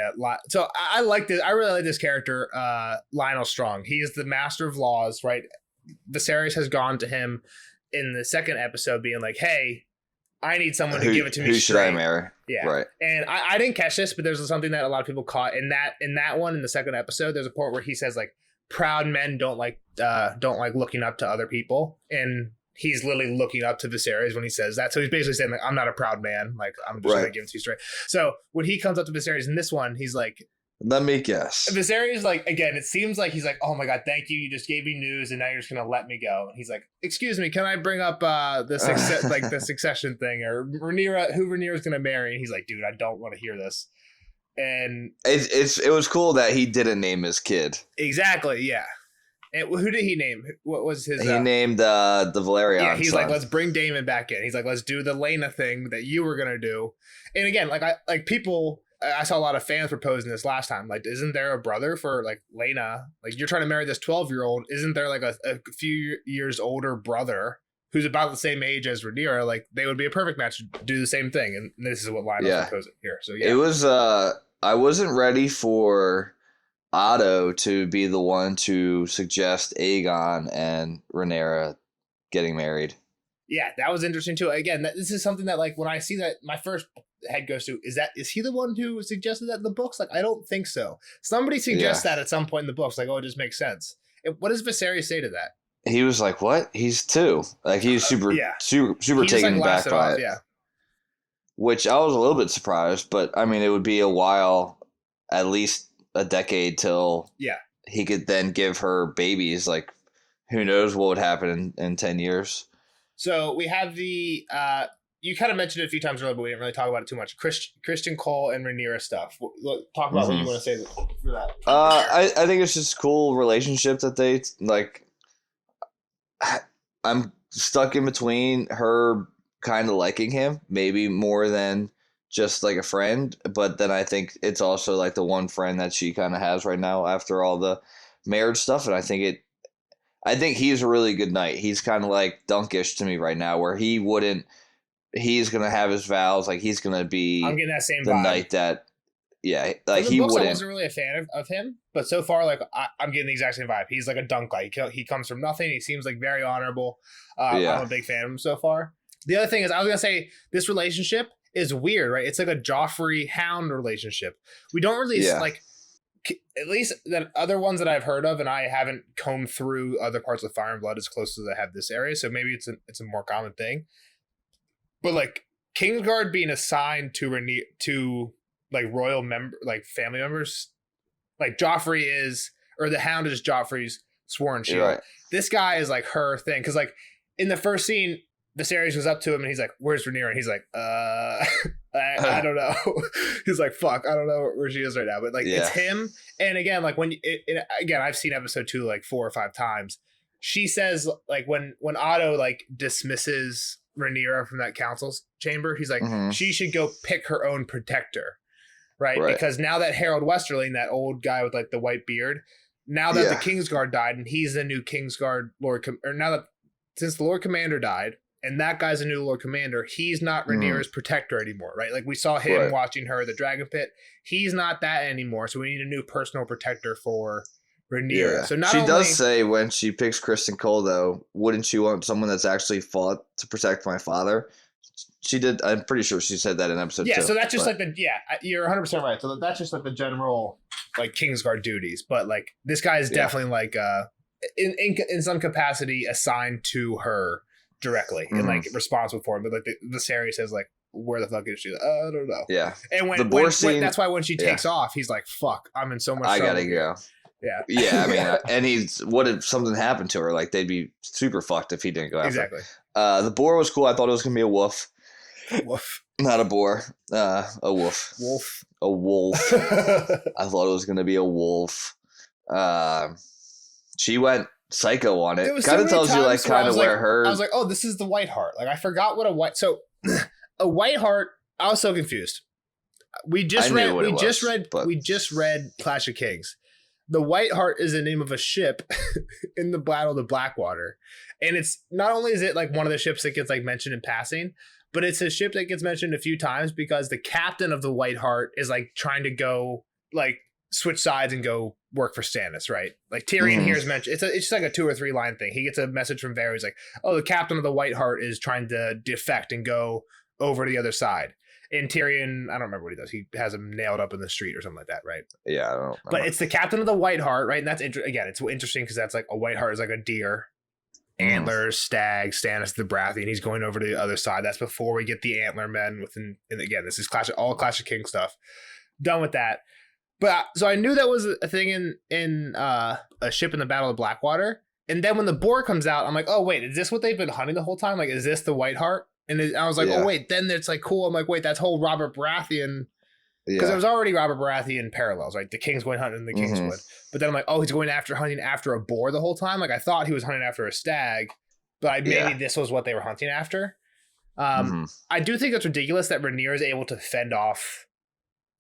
So I like this. I really like this character, Lionel Strong. He's the master of laws, right? Viserys has gone to him in the second episode, being like, "Hey, I need someone to give it to me. Who should I marry?" Yeah, right. And I didn't catch this, but there's something that a lot of people caught in that one in the second episode. There's a part where he says like, "Proud men don't like looking up to other people," and he's literally looking up to Viserys when he says that. So he's basically saying, like, I'm not a proud man. Like, I'm just going to give it to you straight. So when he comes up to Viserys in this one, he's like, let me guess. Viserys, like, again, it seems like he's like, oh my God, thank you. You just gave me news and now you're just going to let me go. And he's like, excuse me, can I bring up the succession thing or who Rhaenyra's going to marry? And he's like, dude, I don't want to hear this. And it was cool that he didn't name his kid. Exactly. Yeah. And who did he name? What was his? He named the Valerian. Yeah, he's son. like, let's bring Daemon back in. He's like, let's do the Lena thing that you were gonna do. And again, I saw a lot of fans proposing this last time. Like, isn't there a brother for like Lena? Like, you're trying to marry this 12-year-old. Isn't there like a few years older brother who's about the same age as Rhaenyra? Like, they would be a perfect match to do the same thing. And this is what Lionel's proposing here. So yeah, it was. I wasn't ready for Otto to be the one to suggest Aegon and Rhaenyra getting married. Yeah, that was interesting too. Again, this is something that like when I see that, my first head goes to is he the one who suggested that in the books? Like, I don't think so. Somebody suggests that at some point in the books. Like, oh, it just makes sense. What does Viserys say to that? He was like, "What? He's 2." Like, he's super taken back by it. Yeah. Which I was a little bit surprised, but I mean, it would be a while, at least a decade till he could then give her babies. Like, who knows what would happen in 10 years. So we have the you kind of mentioned it a few times earlier, but we didn't really talk about it too much. Christian Cole and Rhaenyra stuff. Talk about what you want to say for that. I think it's just a cool relationship that they like. I'm stuck in between her kind of liking him, maybe more than just like a friend, but then I think it's also like the one friend that she kind of has right now after all the marriage stuff, and I think he's a really good knight. He's kind of like Dunkish to me right now, where he's gonna have his vows, like he's gonna be. I'm getting that same the vibe. knight that, like he wouldn't. I wasn't really a fan of him, but so far, like I'm getting the exact same vibe. He's like a dunk guy. He comes from nothing. He seems like very honorable. I'm a big fan of him so far. The other thing is, I was gonna say this relationship is weird, right? It's like a Joffrey Hound relationship. We don't really like, at least the other ones that I've heard of, and I haven't combed through other parts of Fire and Blood as close as I have this area, so maybe it's a more common thing. But like Kingsguard being assigned to like royal member, like family members, like Joffrey is or the Hound is Joffrey's sworn shield. Right. This guy is like her thing. Because like in the first scene, Viserys goes up to him and he's like, "Where's Rhaenyra?" And he's like, I don't know. He's like, "Fuck, I don't know where she is right now." But like, it's him. And again, like when again, I've seen episode 2 like 4 or 5 times. She says like when Otto like dismisses Rhaenyra from that council's chamber, he's like, she should go pick her own protector, right? Because now that Harold Westerling, that old guy with like the white beard, now that the Kingsguard died and he's the new Kingsguard since the Lord Commander died. And that guy's a new Lord Commander. He's not Rhaenyra's protector anymore, right? Like we saw him watching her at the Dragon Pit. He's not that anymore. So we need a new personal protector for Rhaenyra. Yeah. So she does say when she picks Kristen Cole, though, wouldn't you want someone that's actually fought to protect my father? She did. I'm pretty sure she said that in episode 2. Yeah. So that's just you're 100% right. So that's just like the general like Kingsguard duties. But like this guy is definitely like in some capacity assigned to her directly and like responsible for him, but like the series says like, where the fuck is she? I don't know. Yeah. And when that's why when she takes off, he's like, fuck, I'm in so much trouble. I gotta go. Yeah. Yeah. I mean, and what if something happened to her? Like they'd be super fucked if he didn't go after exactly. her. The boar was cool. I thought it was gonna be a wolf. Woof. Not a boar. A wolf. Wolf. A wolf. I thought it was gonna be a wolf. She went psycho on it. Kind of tells you like kind of where her. I was like, oh, this is the White Hart. Like I forgot what a white. So a White Hart. I was so confused. We just read Clash of Kings. The White Hart is the name of a ship in the Battle of the Blackwater, and it's not only is it like one of the ships that gets like mentioned in passing, but it's a ship that gets mentioned a few times because the captain of the White Hart is like trying to go like switch sides and go work for Stannis, right? Like Tyrion here is mentioned. It's just like a 2 or 3 line thing. He gets a message from Varys like, "Oh, the captain of the White Hart is trying to defect and go over to the other side." And Tyrion, I don't remember what he does. He has him nailed up in the street or something like that, right? Yeah, I don't know. But it's the captain of the White Hart, right? And that's again, it's interesting because that's like a White Hart is like a deer, antlers, stag, Stannis the Baratheon. He's going over to the other side. That's before we get the antler men within. And again, this is all Clash of Kings stuff. Done with that. But so I knew that was a thing in a ship in the Battle of Blackwater. And then when the boar comes out, I'm like, oh, wait, is this what they've been hunting the whole time? Like, is this the White Hart? And I was like, oh, wait, then it's like cool. I'm like, wait, that's whole Robert Baratheon. Because there was already Robert Baratheon parallels, right? The King's going hunting the Kingswood. But then I'm like, oh, he's going hunting after a boar the whole time? Like, I thought he was hunting after a stag, but maybe this was what they were hunting after. I do think it's ridiculous that Rhaenyra is able to fend off.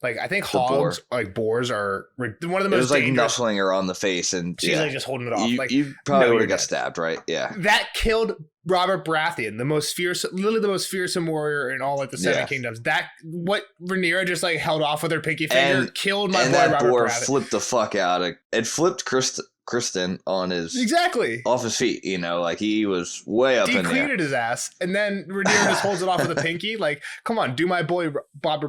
Like, I think hogs, like boars, are one of the most dangerous. It was like knuckling her on the face, and she's like just holding it off. You probably would have got stabbed, right? Yeah. That killed Robert Baratheon, literally the most fearsome warrior in all like the Seven Kingdoms. What Rhaenyra just like held off with her pinky finger killed my boy Robert Baratheon. And that boar flipped the fuck out. It flipped Kristen on his off his feet. You know, like he was way up in there. Decleated his ass, and then Rhaenyra just holds it off with a pinky. Like, come on, do my boy Bobby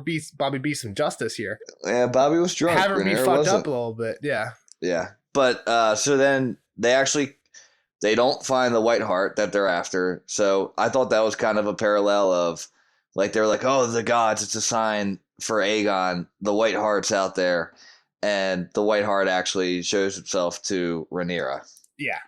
B some justice here. Yeah, Bobby was drunk. Have her be fucked up a little bit. Yeah. Yeah, but so then they don't find the White Hart that they're after. So I thought that was kind of a parallel of like they're like, oh, the gods, it's a sign for Aegon. The White Hart's out there. And the White Hart actually shows itself to Rhaenyra. Yeah.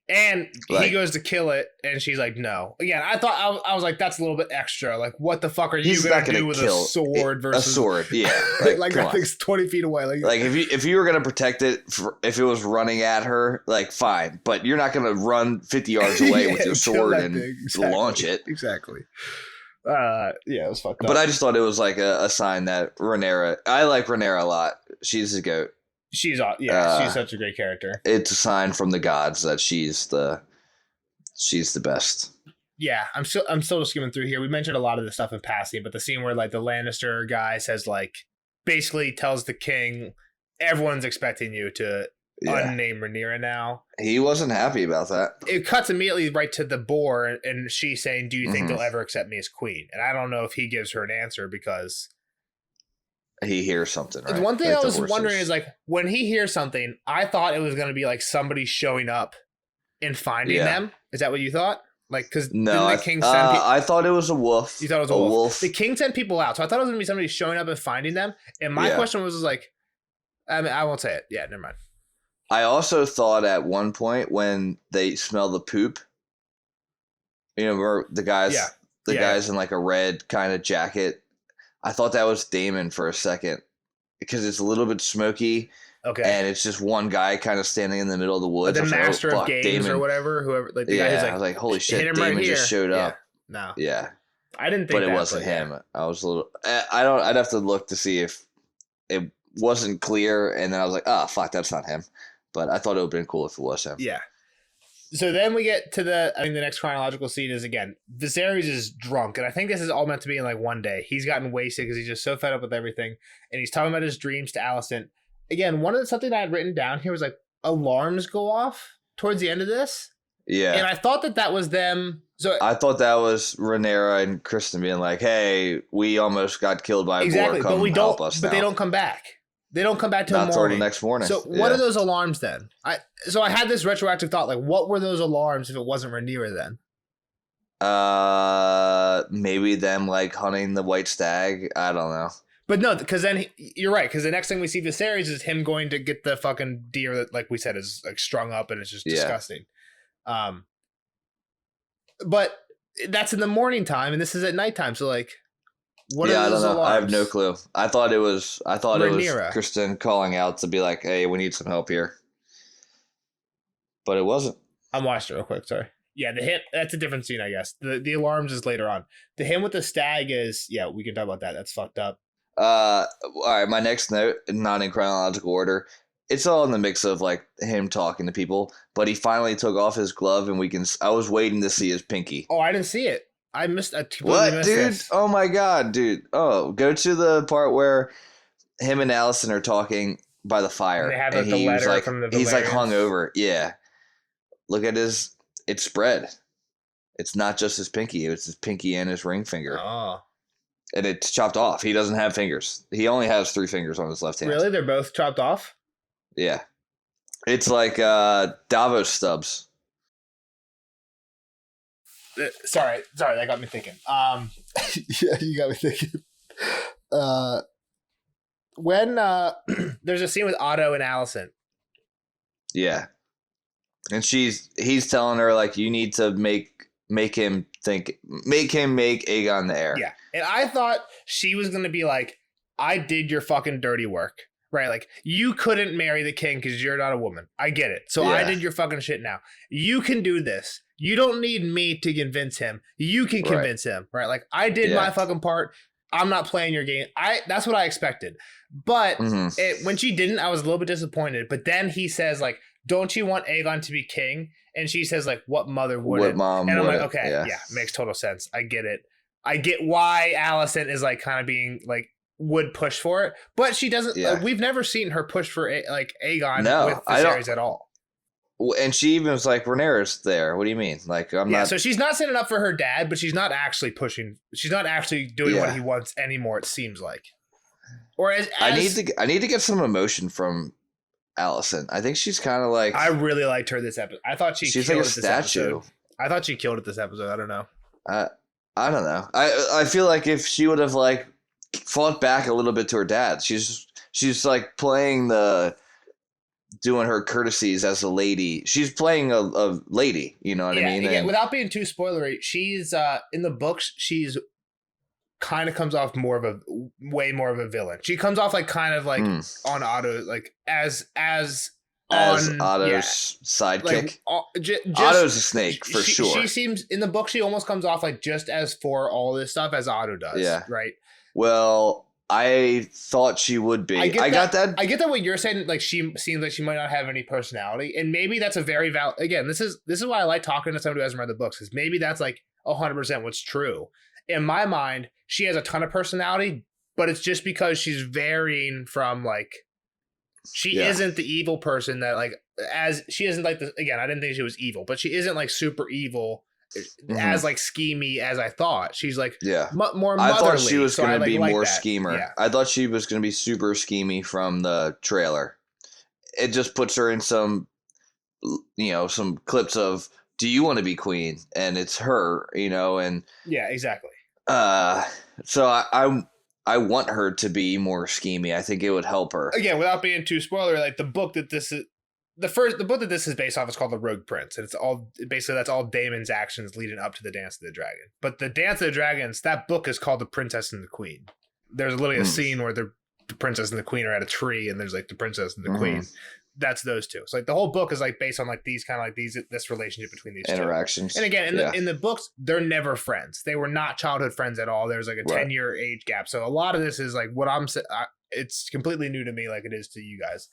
And he goes to kill it, and she's like, no. Again, I thought, I was like, that's a little bit extra. Like, what the fuck are you going to do with a sword versus... A sword, yeah. Like that thing's 20 feet away. Like if you were going to protect it, if it was running at her, like, fine. But you're not going to run 50 yards away with your sword and launch it. Exactly. It was fucked up. But I just thought it was like a sign that Rhaenyra... I like Rhaenyra a lot. She's a goat. She's such a great character. It's a sign from the gods that she's the best. Yeah, I'm still just skimming through here. We mentioned a lot of this stuff in passing, but the scene where like the Lannister guy says like basically tells the king, everyone's expecting you to unname Rhaenyra now. He wasn't happy about that. It cuts immediately right to the boar, and she's saying, "Do you think they'll ever accept me as queen?" And I don't know if he gives her an answer because he hears something, right? One thing I was wondering is like when he hears something, I thought it was going to be like somebody showing up and finding them. Is that what you thought? Like, because no, the king I thought it was a wolf. You thought it was a wolf. The king sent people out, so I thought it was going to be somebody showing up and finding them. And my question was like, I mean, I won't say it. Yeah, never mind. I also thought at one point when they smell the poop, where the guys, Yeah. guys in like a red kind of jacket, I thought that was Damon for a second because it's a little bit smoky. Okay. And it's just one guy kind of standing in the middle of the woods. The master of games Damon. or whatever, whoever, like the guy who's like, I was like, holy shit, hit him Damon right just showed up. No, Yeah, I didn't think, but it wasn't him. I was a little. I'd have to look to see if it wasn't clear, and then I was like, oh fuck, that's not him. But I thought it would have been cool if it was him. Yeah. So then we get to the next chronological scene is again, Viserys is drunk, and I think this is all meant to be in like one day. He's gotten wasted because he's just so fed up with everything, and he's talking about his dreams to Alicent. Again, something I had written down here was like alarms go off towards the end of this. Yeah. And I thought that was them. So I thought that was Rhaenyra and Kristen being like, hey, we almost got killed by a boar. Come but we help don't. us But now. they don't come back. They don't come back till the Not morning. till the next morning. So what are those alarms then? I had this retroactive thought, like, what were those alarms if it wasn't Rhaenyra then? Maybe them like hunting the white stag. I don't know. But no, because then you're right. Because the next thing we see Viserys is him going to get the fucking deer that, like we said, is like strung up and it's just disgusting. But that's in the morning time, and this is at nighttime. So like, what are those I don't know. alarms? I have no clue. I thought it was Rhaenyra. Kristen calling out to be like, hey, we need some help here. But it wasn't. I'm watching it real quick. Sorry. Yeah, the hit. That's a different scene, I guess. The alarms is later on. The him with the stag is we can talk about that. That's fucked up. All right, my next note, not in chronological order, it's all in the mix of like him talking to people, but he finally took off his glove and I was waiting to see his pinky. Oh, I didn't see it. I completely What, missed dude? this. Oh my god, dude. Oh, go to the part where him and Alicent are talking by the fire. And they have, like, the letter from the he's like Valerians. hung over. Yeah. Look at it's spread. It's not just his pinky, it's his pinky and his ring finger. Oh. And it's chopped off. He doesn't have fingers. He only has 3 fingers on his left hand. Really? They're both chopped off? Yeah. It's like Davos stubs. Sorry, that got me thinking. Yeah, you got me thinking. When there's a scene with Otto and Alicent. Yeah. And he's telling her like you need to make him make Aegon the heir. Yeah. And I thought she was going to be like, I did your fucking dirty work. Right? Like, you couldn't marry the king because you're not a woman. I get it. So I did your fucking shit now. You can do this. You don't need me to convince him. You can convince him. Right? Like, I did my fucking part. I'm not playing your game. That's what I expected. But when she didn't, I was a little bit disappointed. But then he says, like, don't you want Aegon to be king? And she says, like, what mother wouldn't? What mom and I'm wouldn't? like, okay, yeah, makes total sense. I get it. I get why Alicent is like kind of being like would push for it, but she doesn't. We've never seen her push for Aegon with Viserys at all. And she even was like, Rhaenyra's there. What do you mean? Like, I'm not. So she's not standing up for her dad, but she's not actually pushing. She's not actually doing what he wants anymore. It seems like. Or I need to get some emotion from Alicent. I think she's kind of like. I really liked her this episode. I thought she's like a statue. I thought she killed it this episode. I don't know. I don't know. I feel like if she would have like fought back a little bit to her dad, she's like playing doing her courtesies as a lady. She's playing a lady, you know what I mean? Yeah, without being too spoilery, she's in the books, she's kind of comes off way more of a villain. She comes off like kind of like on Otto, like as Otto's sidekick. Like, Otto's a snake for sure. She seems in the book. She almost comes off like just as for all this stuff as Otto does. Yeah. Right. Well, I thought she would be. I got that. I get that what you're saying. Like she seems like she might not have any personality, and maybe that's a very valid. Again, this is why I like talking to somebody who hasn't read the books, because maybe that's like 100% what's true. In my mind, she has a ton of personality, but it's just because she's varying from like. She isn't the evil person that like she isn't like the again. I didn't think she was evil, but she isn't like super evil as like schemy as I thought. She's like more motherly. I thought she was going to be more that. schemer. Yeah. I thought she was going to be super schemy from the trailer. It just puts her in some clips of "Do you want to be queen?" and it's her, and yeah, exactly. So I want her to be more schemy. I think it would help her. Again, without being too spoiler, like the book that this is, the book that this is based off is called The Rogue Prince, and it's all basically that's all Damon's actions leading up to the Dance of the Dragon. But the Dance of the Dragons, that book is called The Princess and the Queen. There's literally a scene where the princess and the queen are at a tree, and there's like the princess and the queen. That's those two. So like the whole book is like based on like these kind of like this relationship between these interactions. Two. And again, in the books, they're never friends. They were not childhood friends at all. There's like a 10-year age gap. So a lot of this is like what it's completely new to me, like it is to you guys.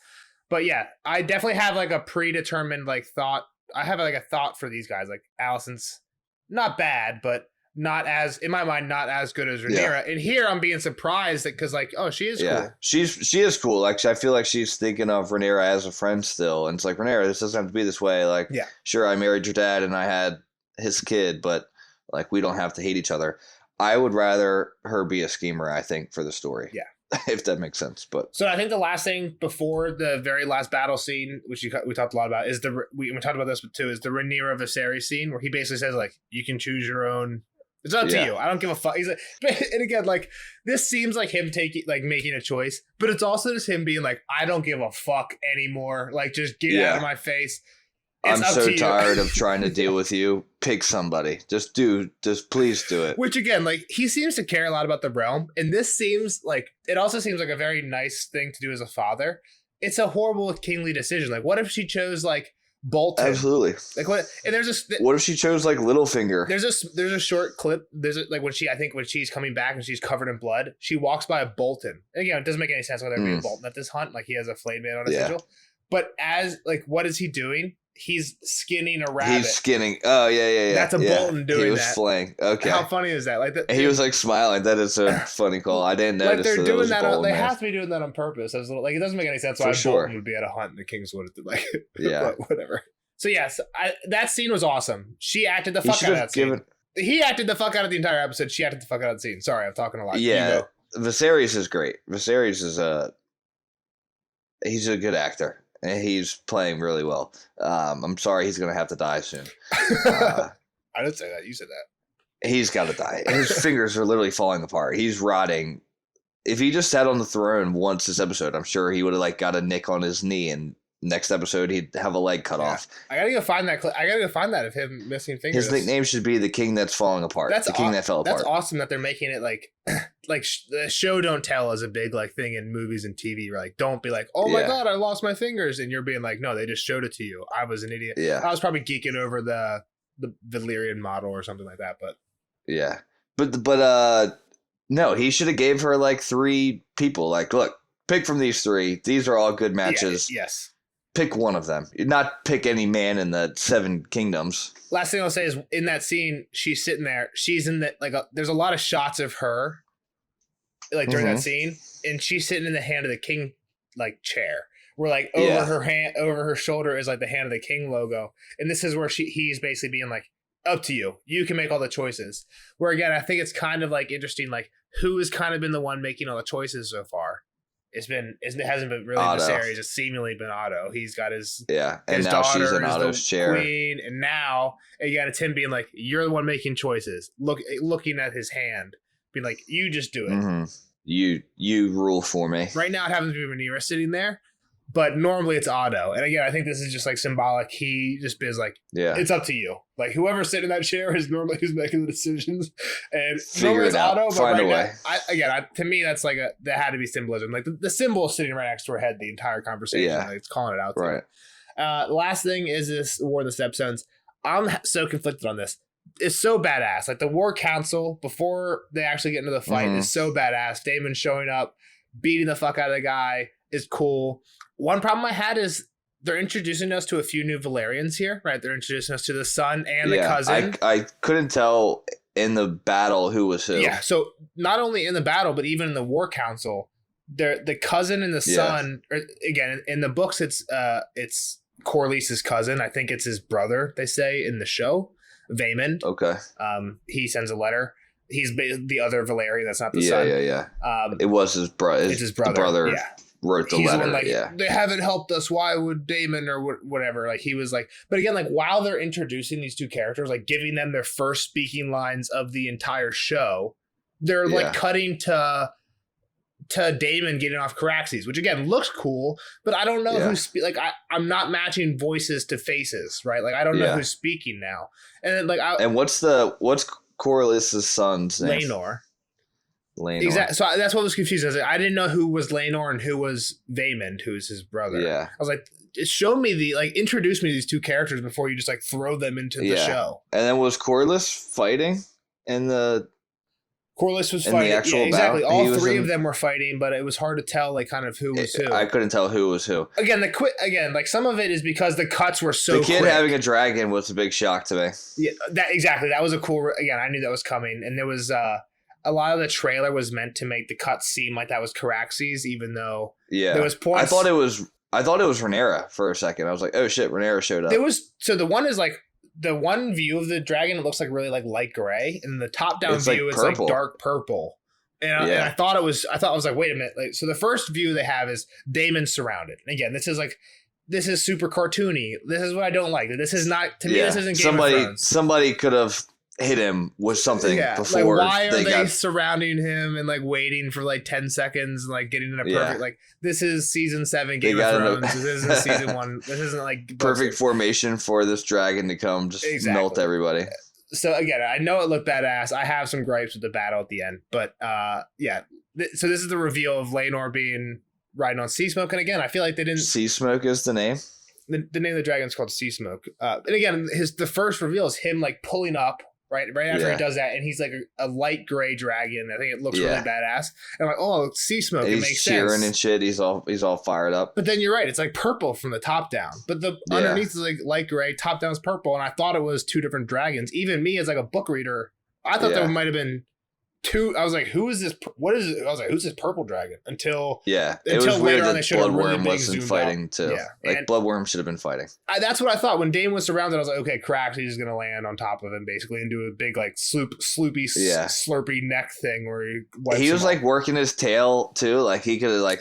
But yeah, I definitely have like a predetermined like thought. I have like a thought for these guys. Like Allison's not bad, but not as, in my mind, not as good as Rhaenyra. Yeah. And here I'm being surprised that because like, oh, she is cool. She is cool. Like I feel like she's thinking of Rhaenyra as a friend still, and it's like, Rhaenyra, this doesn't have to be this way. Like, sure, I married your dad and I had his kid, but like we don't have to hate each other. I would rather her be a schemer, I think, for the story. Yeah. If that makes sense. But so I think the last thing before the very last battle scene, which we talked a lot about, is we talked about this too, is the Rhaenyra Viserys scene where he basically says like, you can choose your own. It's up to you. I don't give a fuck. He's like, and again, like this seems like him making a choice, but it's also just him being like, I don't give a fuck anymore. Like, just get out of my face. I'm so tired of trying to deal with you. Pick somebody. Just please do it. Which again, like he seems to care a lot about the realm, and this seems like it also seems like a very nice thing to do as a father. It's a horrible kingly decision. Like, what if she chose like Bolton? Absolutely. Like what? And what if she chose like Littlefinger? There's a short clip. Like when she's coming back and she's covered in blood, she walks by a Bolton. And again, it doesn't make any sense why there be a Bolton at this hunt. Like he has a flayed man on his sigil. But as like, what is he doing? He's skinning a rabbit. He's skinning. Oh yeah. That's a Bolton doing that. He was flaying. Okay. How funny is that? Like he was like smiling. That is a funny call. I didn't notice. Like they're doing that. They man. have to be doing that on purpose. Like it doesn't make any sense why Bolton would be at a hunt and the Kingswood. Like whatever. So yes, that scene was awesome. She acted the fuck out of that scene. He acted the fuck out of the entire episode. She acted the fuck out of the scene. Sorry, I'm talking a lot. Yeah, Viserys is great. Viserys is he's a good actor. And he's playing really well. I'm sorry he's going to have to die soon. I didn't say that. You said that. He's got to die. His fingers are literally falling apart. He's rotting. If he just sat on the throne once this episode, I'm sure he would have like got a nick on his knee, and next episode he'd have a leg cut off. I gotta go find that. I gotta go find that of him missing fingers. His nickname should be the King That's Falling Apart. That's the King That Fell Apart. That's awesome that they're making it like the show don't tell is a big like thing in movies and TV. Like don't be like, oh my god, I lost my fingers, and you're being like, no, they just showed it to you. I was an idiot. Yeah, I was probably geeking over the Valyrian model or something like that. But no, he should have gave her like 3 people. Like, look, pick from these 3. These are all good matches. Yes. Pick one of them. Not pick any man in the 7 kingdoms. Last thing I'll say is in that scene, she's sitting there. She's in the there's a lot of shots of her, like during that scene, and she's sitting in the hand of the king like chair. Where like over her hand, over her shoulder is like the hand of the king logo, and this is where he's basically being like, up to you. You can make all the choices. Where again, I think it's kind of like interesting, like who has kind of been the one making all the choices so far. It hasn't been really Viserys. It's seemingly been Otto. He's got his and his now daughter she's in Otto's chair. Queen, and now again it's him being like, "You're the one making choices." Looking at his hand, being like, "You just do it. You rule for me." Right now, it happens to be Rhaenyra sitting there, but normally it's Otto. And again, I think this is just like symbolic. He just is like, it's up to you. Like whoever's sitting in that chair is normally who's making the decisions, and normally it's Otto. But Find right a way. now, to me, that's like that had to be symbolism. Like the symbol is sitting right next to her head the entire conversation. Yeah. Like, it's calling it out. Right. Last thing is this War of the Stepstones. I'm so conflicted on this. It's so badass. Like the War Council before they actually get into the fight is so badass. Daemon showing up, beating the fuck out of the guy is cool. One problem I had is they're introducing us to a few new Valerians here, right? They're introducing us to the son and the cousin. I couldn't tell in the battle who was who. Yeah, so not only in the battle, but even in the War Council, the cousin and the son. Or, again, in the books, it's Corlys's cousin. I think it's his brother. They say in the show, Vaemond. Okay. He sends a letter. He's the other Valerian. That's not the son. Yeah. It was his brother. It's his brother. The brother wrote the letter. The one, like, they haven't helped us. Why would Daemon or whatever? Like he was like, but again, like while they're introducing these 2 characters, like giving them their first speaking lines of the entire show, they're like cutting to to Daemon getting off Caraxes, which again looks cool, but I don't know who's I'm not matching voices to faces, right? Like I don't know who's speaking now. And then and what's Corlys's son's name? Laenor. Exactly. So that's what was confusing. I didn't know who was Laenor and who was Vaemond, who's his brother. Yeah. I was like, show me introduce me to these two characters before you just like throw them into the show. And then was Corlys fighting in the? Corlys was fighting. The actual exactly. battle? All three of them were fighting, but it was hard to tell like kind of who was who. I couldn't tell who was who. Again, like some of it is because the cuts were so. The kid quick. having a dragon was a big shock to me. Yeah, that was a cool. Again, I knew that was coming, and there was a lot of the trailer was meant to make the cut seem like that was Caraxes, even though there was points. I thought it was Rhaenyra for a second. I was like, oh shit, Rhaenyra showed up. The one is like the one view of the dragon. It looks like really like light gray, and the top down view it's like dark purple. And I thought it was like, wait a minute. Like, so the first view they have is Daemon surrounded. Again, this is super cartoony. This is what I don't like. This is not, to me, this isn't Game of Thrones. Somebody could have hit him with something before. Like, why are they surrounding him and like waiting for like 10 seconds and like getting in a perfect, like this is season 7 Game of Thrones. This isn't season 1. This isn't like perfect formation for this dragon to come just melt everybody. So again, I know it looked badass. I have some gripes with the battle at the end, but so this is the reveal of Laenor being riding on Sea Smoke, and again, I feel like they didn't. Sea Smoke is the name. The name of the dragon is called Sea Smoke, and again, the first reveal is him like pulling up right after he does that, and he's like a light gray dragon. I think it looks really badass. And I'm like, oh, Sea Smoke. And it makes sense. He's cheering and shit. He's all fired up. But then you're right. It's like purple from the top down, but the underneath is like light gray. Top down is purple, and I thought it was two different dragons. Even me as like a book reader, I thought there might have been two. I was like, who is this? What is it? I was like, who's this purple dragon? Until it was weird that Bloodworm wasn't fighting out. too. Yeah. Like Bloodworm should have been fighting. That's what I thought when Daemon was surrounded. I was like, okay, Caraxes is gonna land on top of him basically and do a big like sloopy slurpy neck thing where he was like working his tail too. Like he could have like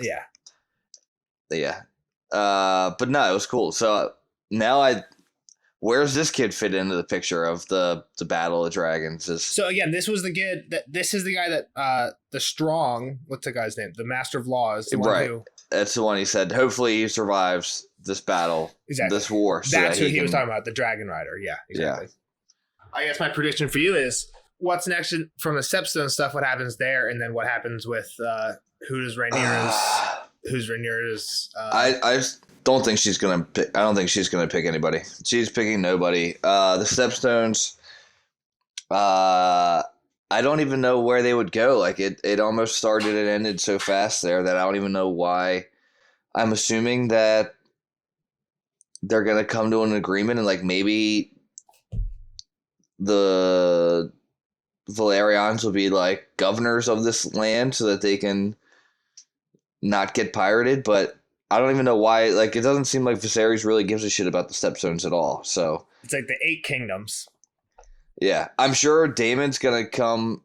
but no, it was cool. So now where's this kid fit into the picture of the Battle of Dragons? So again, this is the guy that the strong, what's the guy's name? The Master of Law is the one who, that's the one he said. Hopefully he survives this battle, this war. So that's who he was talking about, the Dragon Rider. Yeah, exactly. Yeah. I guess my prediction for you is what's next from the Stepstone stuff. What happens there, and then what happens with who's Rhaenyra's? I don't think she's gonna pick. I don't think she's gonna pick anybody. She's picking nobody. The Stepstones. I don't even know where they would go. Like it almost started and ended so fast there that I don't even know why. I'm assuming that they're gonna come to an agreement and like maybe the Valerians will be like governors of this land so that they can not get pirated, but I don't even know why. Like, it doesn't seem like Viserys really gives a shit about the Stepstones at all. So it's like the 8 kingdoms. Yeah, I'm sure Daemon's gonna come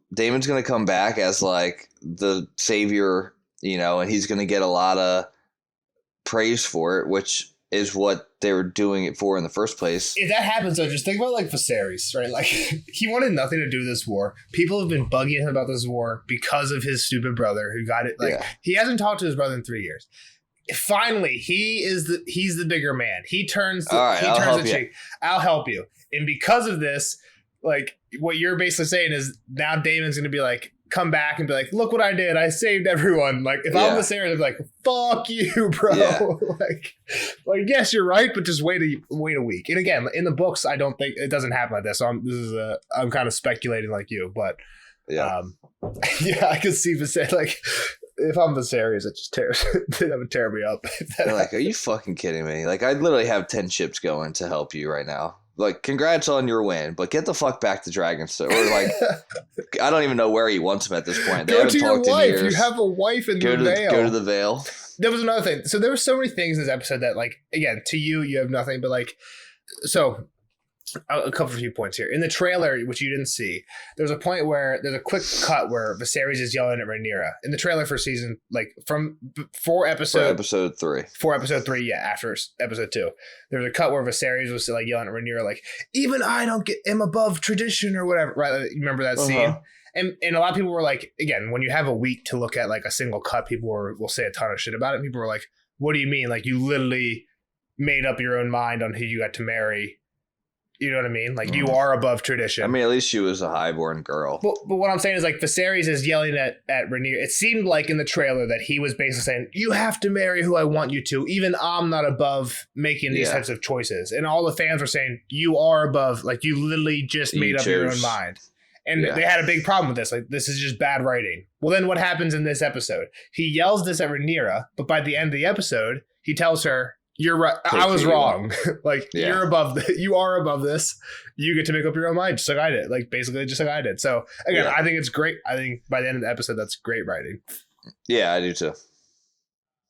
back as like the savior, and he's gonna get a lot of praise for it, which is what they were doing it for in the first place. If that happens, though, just think about like Viserys, right? Like he wanted nothing to do with this war. People have been bugging him about this war because of his stupid brother who got it. Like he hasn't talked to his brother in 3 years. Finally, he's the bigger man. He turns the cheek. I'll help you. And because of this, like what you're basically saying is now Daemon's going to be like, come back and be like, look what I did. I saved everyone. Like if I'm Viserys, I'd be like, fuck you, bro. Yeah. like yes, you're right, but just wait a week. And again, in the books, I don't think it doesn't happen like this. So I'm kind of speculating like you, but I could see Viserys like. If I'm Viserys, it just that would tear me up. They're like, are you fucking kidding me? Like, I literally have 10 ships going to help you right now. Like, congrats on your win, but get the fuck back to Dragonstone. Or like, I don't even know where he wants him at this point. They go to your wife. You have a wife in the Vale. Go to the Vale. There was another thing. So there were so many things in this episode that, like, again, to you have nothing, but like, so. A few points here. In the trailer, which you didn't see, there's a point where there's a quick cut where Viserys is yelling at Rhaenyra. In the trailer for season, like from episode 3. For episode 3, after episode 2. There's a cut where Viserys was like yelling at Rhaenyra, like, even I don't am above tradition or whatever. Right? You remember that scene? And a lot of people were like, again, when you have a week to look at like a single cut, people will say a ton of shit about it. People were like, what do you mean? Like you literally made up your own mind on who you got to marry. You know what I mean? Like you are above tradition. I mean, at least she was a highborn girl. But what I'm saying is like Viserys is yelling at Rhaenyra. It seemed like in the trailer that he was basically saying, you have to marry who I want you to. Even I'm not above making these types of choices. And all the fans were saying, you are above. Like you literally just made up your own mind. And they had a big problem with this. Like, this is just bad writing. Well, then what happens in this episode? He yells this at Rhaenyra, but by the end of the episode, he tells her, you're right. I was wrong. Like, you're above you are above this. You get to make up your own mind, just like I did. Like, basically, just like I did. So, again, I think it's great. I think by the end of the episode, that's great writing. Yeah, I do too.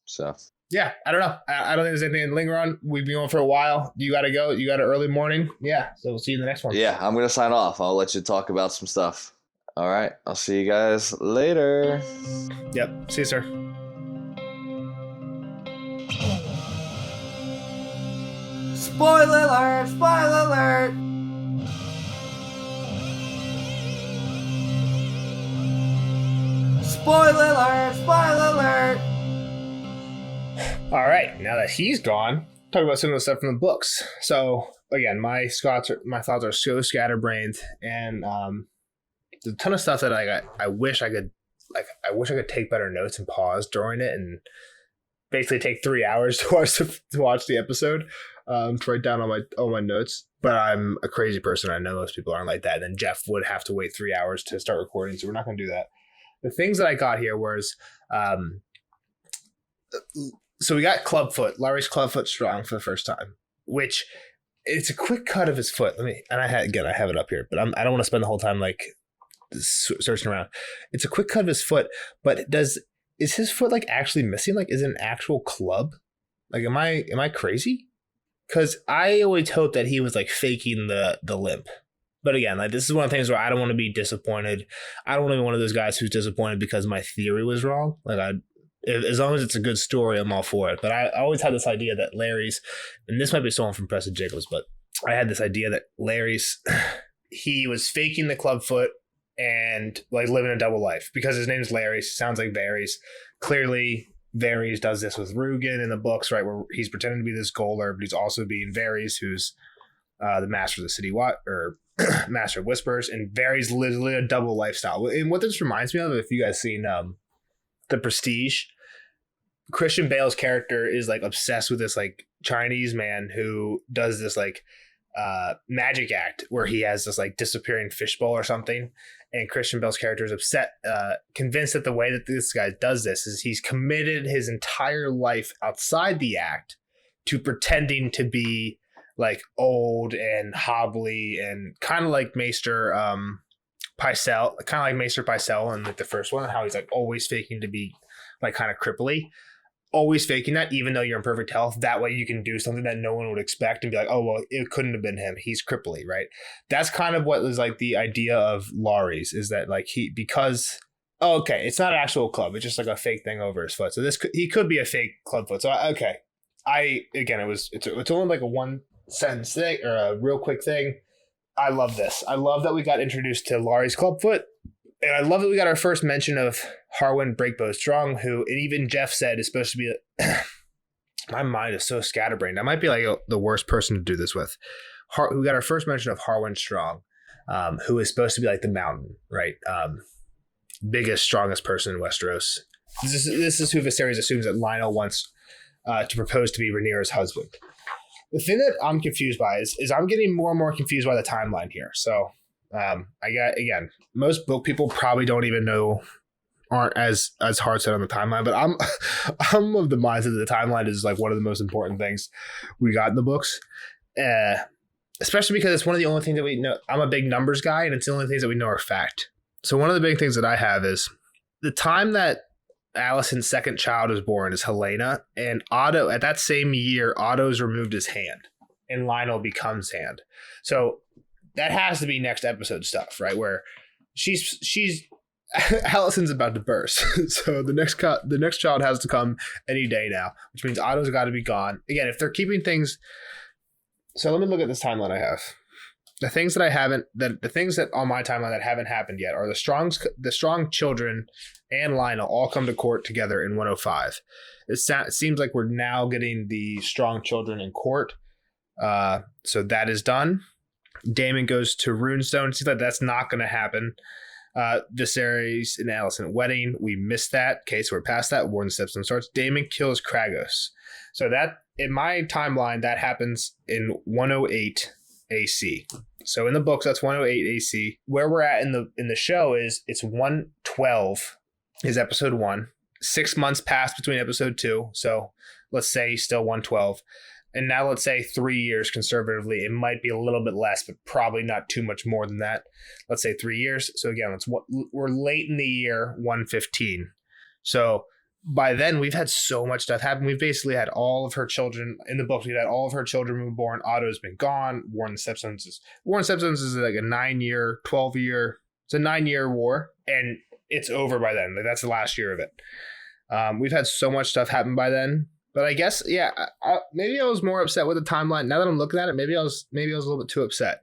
So. Yeah, I don't know. I don't think there's anything to linger on. We've been on for a while. You got to go. You got an early morning. Yeah, so we'll see you in the next one. Yeah, I'm going to sign off. I'll let you talk about some stuff. All right. I'll see you guys later. Yep. See you, sir. Spoiler alert! Spoiler alert! Spoiler alert! Spoiler alert! All right, now that he's gone, talk about some of the stuff from the books. So again, my thoughts are so scatterbrained, and there's a ton of stuff that I wish I could take better notes and pause during it, and basically take 3 hours to watch the episode, to write down all my notes. But I'm a crazy person. I know most people aren't like that. And then Jeff would have to wait 3 hours to start recording, so we're not going to do that. The things that I got here was. So we got clubfoot, Larry's clubfoot strong for the first time, which it's a quick cut of his foot. I have it up here, but I don't want to spend the whole time like searching around. It's a quick cut of his foot, but is his foot like actually missing? Like, is it an actual club? Like, am I crazy? Because I always hoped that he was like faking the limp. But again, like this is one of the things where I don't want to be disappointed. I don't want to be one of those guys who's disappointed because my theory was wrong. Like as long as it's a good story, I'm all for it. But I always had this idea that Larry's, and this might be stolen from Preston Jacobs, but I had this idea that Larry's, he was faking the clubfoot and like living a double life because his name's Larry. Sounds like Varys. Clearly, Varys does this with Rugen in the books, right? Where he's pretending to be this Goaler, but he's also being Varys, who's the master of the city, master of whispers, and Varys literally a double lifestyle. And what this reminds me of, if you guys seen The Prestige, Christian Bale's character is like obsessed with this like Chinese man who does this like magic act where he has this like disappearing fishbowl or something, and Christian Bale's character is convinced that the way that this guy does this is he's committed his entire life outside the act to pretending to be like old and hobbly and kind of like Maester Pycelle, in like the first one, how he's like always faking to be like kind of cripply. Always faking that, even though you're in perfect health. That way you can do something that no one would expect and be like, oh, well, it couldn't have been him. He's cripply, right? That's kind of what was like the idea of Laurie's, is that like it's not an actual club. It's just like a fake thing over his foot. So he could be a fake club foot. So, it's only like a one sentence thing or a real quick thing. I love this. I love that we got introduced to Laurie's clubfoot. And I love that we got our first mention of Harwin Breakbow Strong, who, and even Jeff said, is supposed to be my mind is so scatterbrained. I might be like the worst person to do this with. We got our first mention of Harwin Strong, who is supposed to be like the Mountain, right? Biggest, strongest person in Westeros. This is who Viserys assumes that Lionel wants to propose to be Rhaenyra's husband. The thing that I'm confused by is I'm getting more and more confused by the timeline here. So most book people probably don't even know, aren't as hard set on the timeline, but I'm of the mindset that the timeline is like one of the most important things we got in the books, especially because it's one of the only things that we know. I'm a big numbers guy, and it's the only things that we know are fact. So one of the big things that I have is the time that Alicent's second child was born is Helena, and Otto, at that same year, Otto's removed his hand and Lionel becomes hand. So that has to be next episode stuff, right? Where she's Alicent's about to burst. So the next child has to come any day now, which means Otto's got to be gone. Again, if they're keeping things. So let me look at this timeline I have. The things that on my timeline that haven't happened yet are the strong children and Lionel all come to court together in 105. It seems like we're now getting the strong children in court. So that is done. Damon goes to Runestone. It seems like that's not going to happen. Viserys and Alicent wedding. We missed that. Okay, so we're past that. War in the Stepstone starts. Damon kills Kragos. So that, in my timeline, that happens in 108 AC. So in the books, that's 108 AC. Where we're at in the show is it's 112 is episode 1. 6 months passed between episode 2. So let's say still 112. And now let's say 3 years conservatively. It might be a little bit less, but probably not too much more than that. Let's say 3 years. So again, we're late in the year 115. So by then, we've had so much stuff happen. We've basically had all of her children in the books. We've had all of her children were born. Otto's been gone. War in the Stepstones is like a 9-year, 12-year. It's a 9-year war, and it's over by then. Like, that's the last year of it. We've had so much stuff happen by then. But I guess, yeah, maybe I was more upset with the timeline. Now that I'm looking at it, maybe I was a little bit too upset.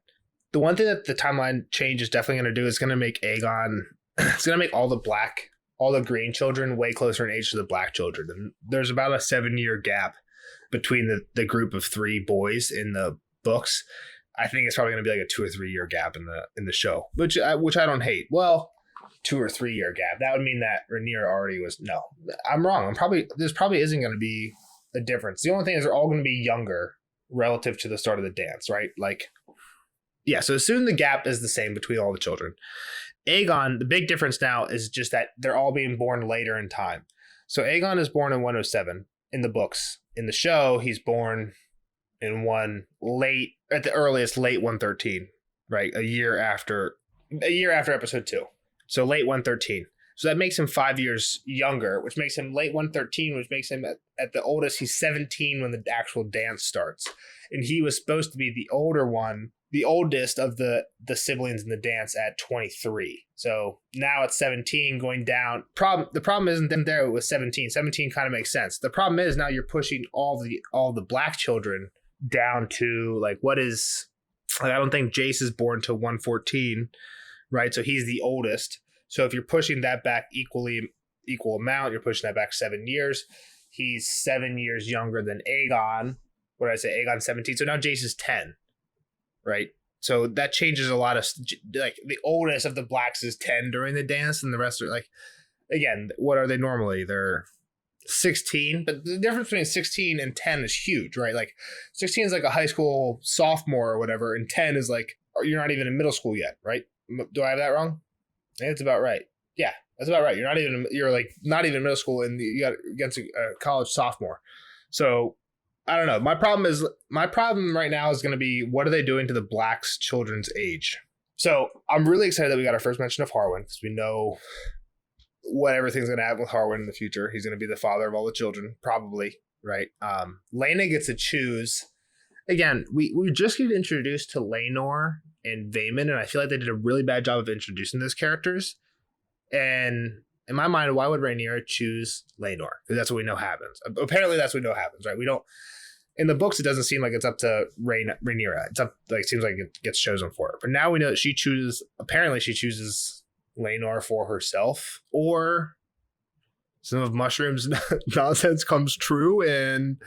The one thing that the timeline change is definitely going to do is going to make Aegon. It's going to make all the green children way closer in age to the black children. And there's about a 7-year gap between the group of 3 boys in the books. I think it's probably going to be like a 2 or 3 year gap in the show, which I don't hate. Well, 2 or 3 year gap. That would mean that Rhaenyra already was. No, I'm wrong. There's probably isn't going to be a difference. The only thing is they're all going to be younger relative to the start of the dance, right? Like, yeah. So soon the gap is the same between all the children. Aegon, the big difference now is just that they're all being born later in time. So Aegon is born in 107 in the books. In the show, he's born in at the earliest, late 113, right? A year after episode 2. So late 113. So that makes him 5 years younger, which makes him late 113, which makes him at the oldest, he's 17 when the actual dance starts. And he was supposed to be the older one, the oldest of the siblings in the dance at 23. So now it's 17 going down. The problem isn't them there with 17. 17 kind of makes sense. The problem is now you're pushing all the black children down to like I don't think Jace is born till 114, right? So he's the oldest. So if you're pushing that back equal amount, you're pushing that back 7 years. He's 7 years younger than Aegon. What did I say? Aegon's 17. So now Jace is 10. Right. So that changes a lot of, like, the oldest of the blacks is 10 during the dance, and the rest are like, again, what are they normally? They're 16, but the difference between 16 and 10 is huge, right? Like 16 is like a high school sophomore or whatever, and 10 is like, you're not even in middle school yet, right? Do I have that wrong? I think that's about right. Yeah, that's about right. You're not even in middle school, and you got against a college sophomore. So I don't know. My problem right now is going to be, what are they doing to the blacks' children's age? So I'm really excited that we got our first mention of Harwin, because we know what everything's going to happen with Harwin in the future. He's going to be the father of all the children, probably, right? Laena gets to choose. Again, we just get introduced to Laenor and Vaemond, and I feel like they did a really bad job of introducing those characters. And in my mind, why would Rhaenyra choose Laenor? Because that's what we know happens. Apparently, that's what we know happens, right? We don't. In the books, it doesn't seem like it's up to Rhaenyra. It's up, like, it seems like it gets chosen for her. But now we know that she chooses. Apparently, she chooses Laenor for herself, or some of Mushroom's nonsense comes true, and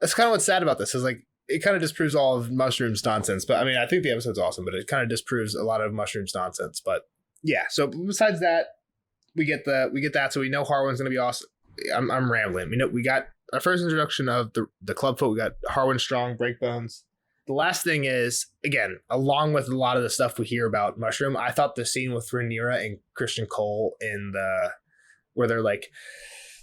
that's kind of what's sad about this. Is like, it kind of disproves all of Mushroom's nonsense. But I mean, I think the episode's awesome, but it kind of disproves a lot of Mushroom's nonsense. But yeah, so besides that, we get that. So we know Harwin's going to be awesome. I'm rambling. We got our first introduction of the clubfoot. We got Harwin Strong, Breakbones. The last thing is, again, along with a lot of the stuff we hear about Mushroom, I thought the scene with Rhaenyra and Christian Cole where they're like,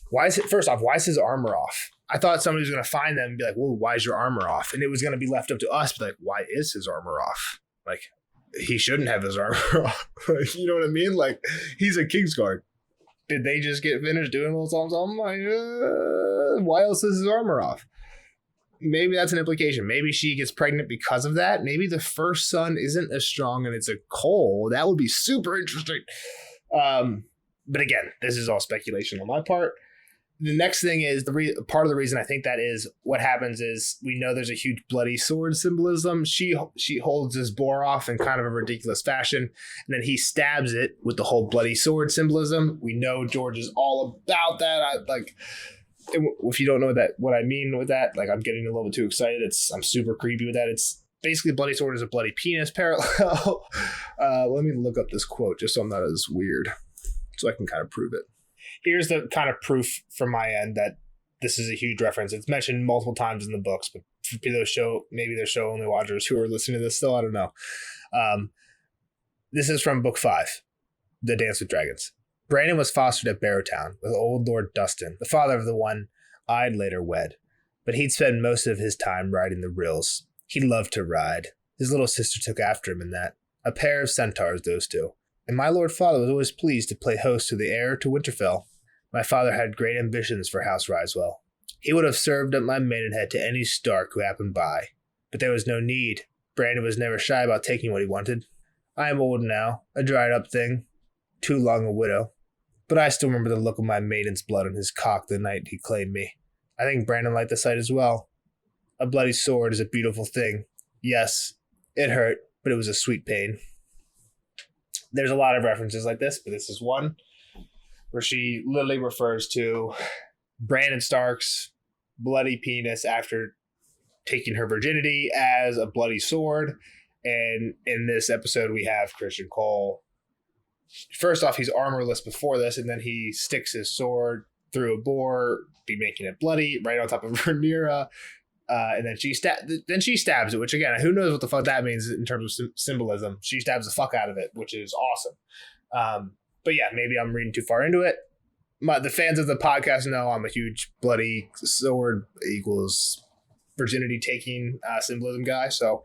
why is his armor off? I thought somebody was going to find them and be like, whoa, why is your armor off? And it was going to be left up to us, but like, why is his armor off? Like, he shouldn't have his armor off. Like, you know what I mean? Like, he's a Kingsguard. Did they just get finished doing a little something? Like, why else is his armor off? Maybe that's an implication. Maybe she gets pregnant because of that. Maybe the first son isn't as strong and it's a Cole. That would be super interesting. But again, this is all speculation on my part. the next thing is part of the reason I think that is what happens is we know there's a huge bloody sword symbolism. She holds his boar off in kind of a ridiculous fashion, and then he stabs it with the whole bloody sword symbolism. We know George is all about that. If you don't know what I mean with that, like, I'm getting a little bit too excited. I'm super creepy with that. It's basically bloody sword is a bloody penis parallel. Let me look up this quote just so I'm not as weird, so I can kind of prove it. Here's the kind of proof from my end that this is a huge reference. It's mentioned multiple times in the books, but for those maybe they're show only watchers who are listening to this still, I don't know. This is from book 5, The Dance with Dragons. Brandon was fostered at Barrowtown with old Lord Dustin, the father of the one I'd later wed, but he'd spend most of his time riding the rills. He loved to ride. His little sister took after him in that. A pair of centaurs, those two. And my lord father was always pleased to play host to the heir to Winterfell. My father had great ambitions for House Risewell. He would have served up my maidenhead to any Stark who happened by. But there was no need. Brandon was never shy about taking what he wanted. I am old now, a dried-up thing, too long a widow. But I still remember the look of my maiden's blood on his cock the night he claimed me. I think Brandon liked the sight as well. A bloody sword is a beautiful thing. Yes, it hurt, but it was a sweet pain. There's a lot of references like this, but this is one where she literally refers to Brandon Stark's bloody penis after taking her virginity as a bloody sword. And in this episode, we have Christian Cole. First off, he's armorless before this, and then he sticks his sword through a boar, be making it bloody, right on top of Rhaenyra. And then she stabs it, which, again, who knows what the fuck that means in terms of symbolism. She stabs the fuck out of it, which is awesome. But yeah, maybe I'm reading too far into it. The fans of the podcast know I'm a huge bloody sword equals virginity taking symbolism guy. So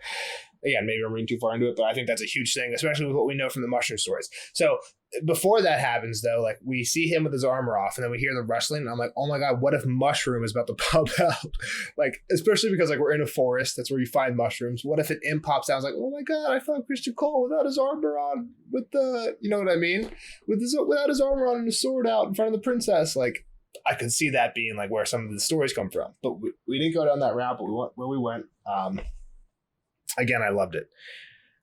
again, maybe I'm reading too far into it, but I think that's a huge thing, especially with what we know from the mushroom stories. So before that happens, though, like, we see him with his armor off, and then we hear the rustling, and I'm like, oh my god, what if mushroom is about to pop out? Like, especially because, like, we're in a forest, that's where you find mushrooms. What if an imp pops out? I was like, oh my god, I found Christian Cole without his armor on, with the, you know what I mean, without his armor on and his sword out in front of the princess. Like, I could see that being like where some of the stories come from, but we didn't go down that route. But we went where we went. Again, I loved it.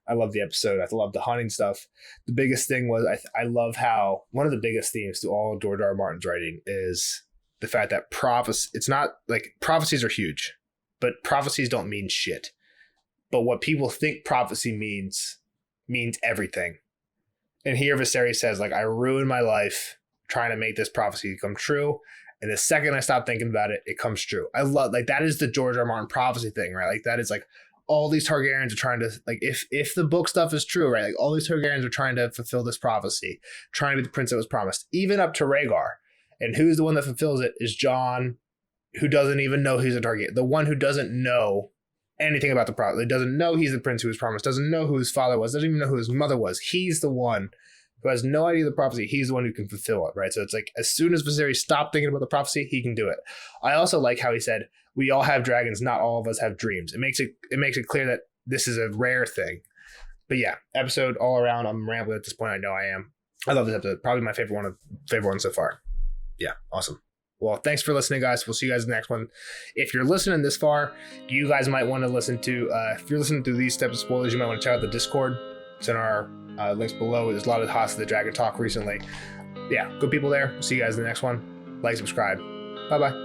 I love the episode. I love the hunting stuff. The biggest thing was I love how one of the biggest themes to all George R.R. Martin's writing is the fact that it's not like prophecies are huge, but prophecies don't mean shit. But what people think prophecy means everything. And here Viserys says, like, I ruined my life trying to make this prophecy come true. And the second I stop thinking about it, it comes true. I love, like, that is the George R.R. Martin prophecy thing, right? Like, that is like, all these Targaryens are trying to, like, if the book stuff is true, right? Like, all these Targaryens are trying to fulfill this prophecy, trying to be the prince that was promised, even up to Rhaegar. And who's the one that fulfills it is Jon, who doesn't even know he's a Targaryen. The one who doesn't know anything about the prophecy, doesn't know he's the prince who was promised, doesn't know who his father was, doesn't even know who his mother was. He's the one who has no idea of the prophecy. He's the one who can fulfill it, right? So it's like, as soon as Viserys stopped thinking about the prophecy, he can do it. I also like how he said, we all have dragons, not all of us have dreams. It makes it clear that this is a rare thing. But yeah, episode all around, I'm rambling at this point. I know I am. I love this episode. Probably my favorite one so far. Yeah, awesome. Well, thanks for listening, guys. We'll see you guys in the next one. If you're listening this far, you guys might want to listen to, if you're listening to these types of spoilers, you might want to check out the Discord. It's in our links below. There's a lot of House of the Dragon talk recently. Yeah, good people there. See you guys in the next one. Like, subscribe. Bye-bye.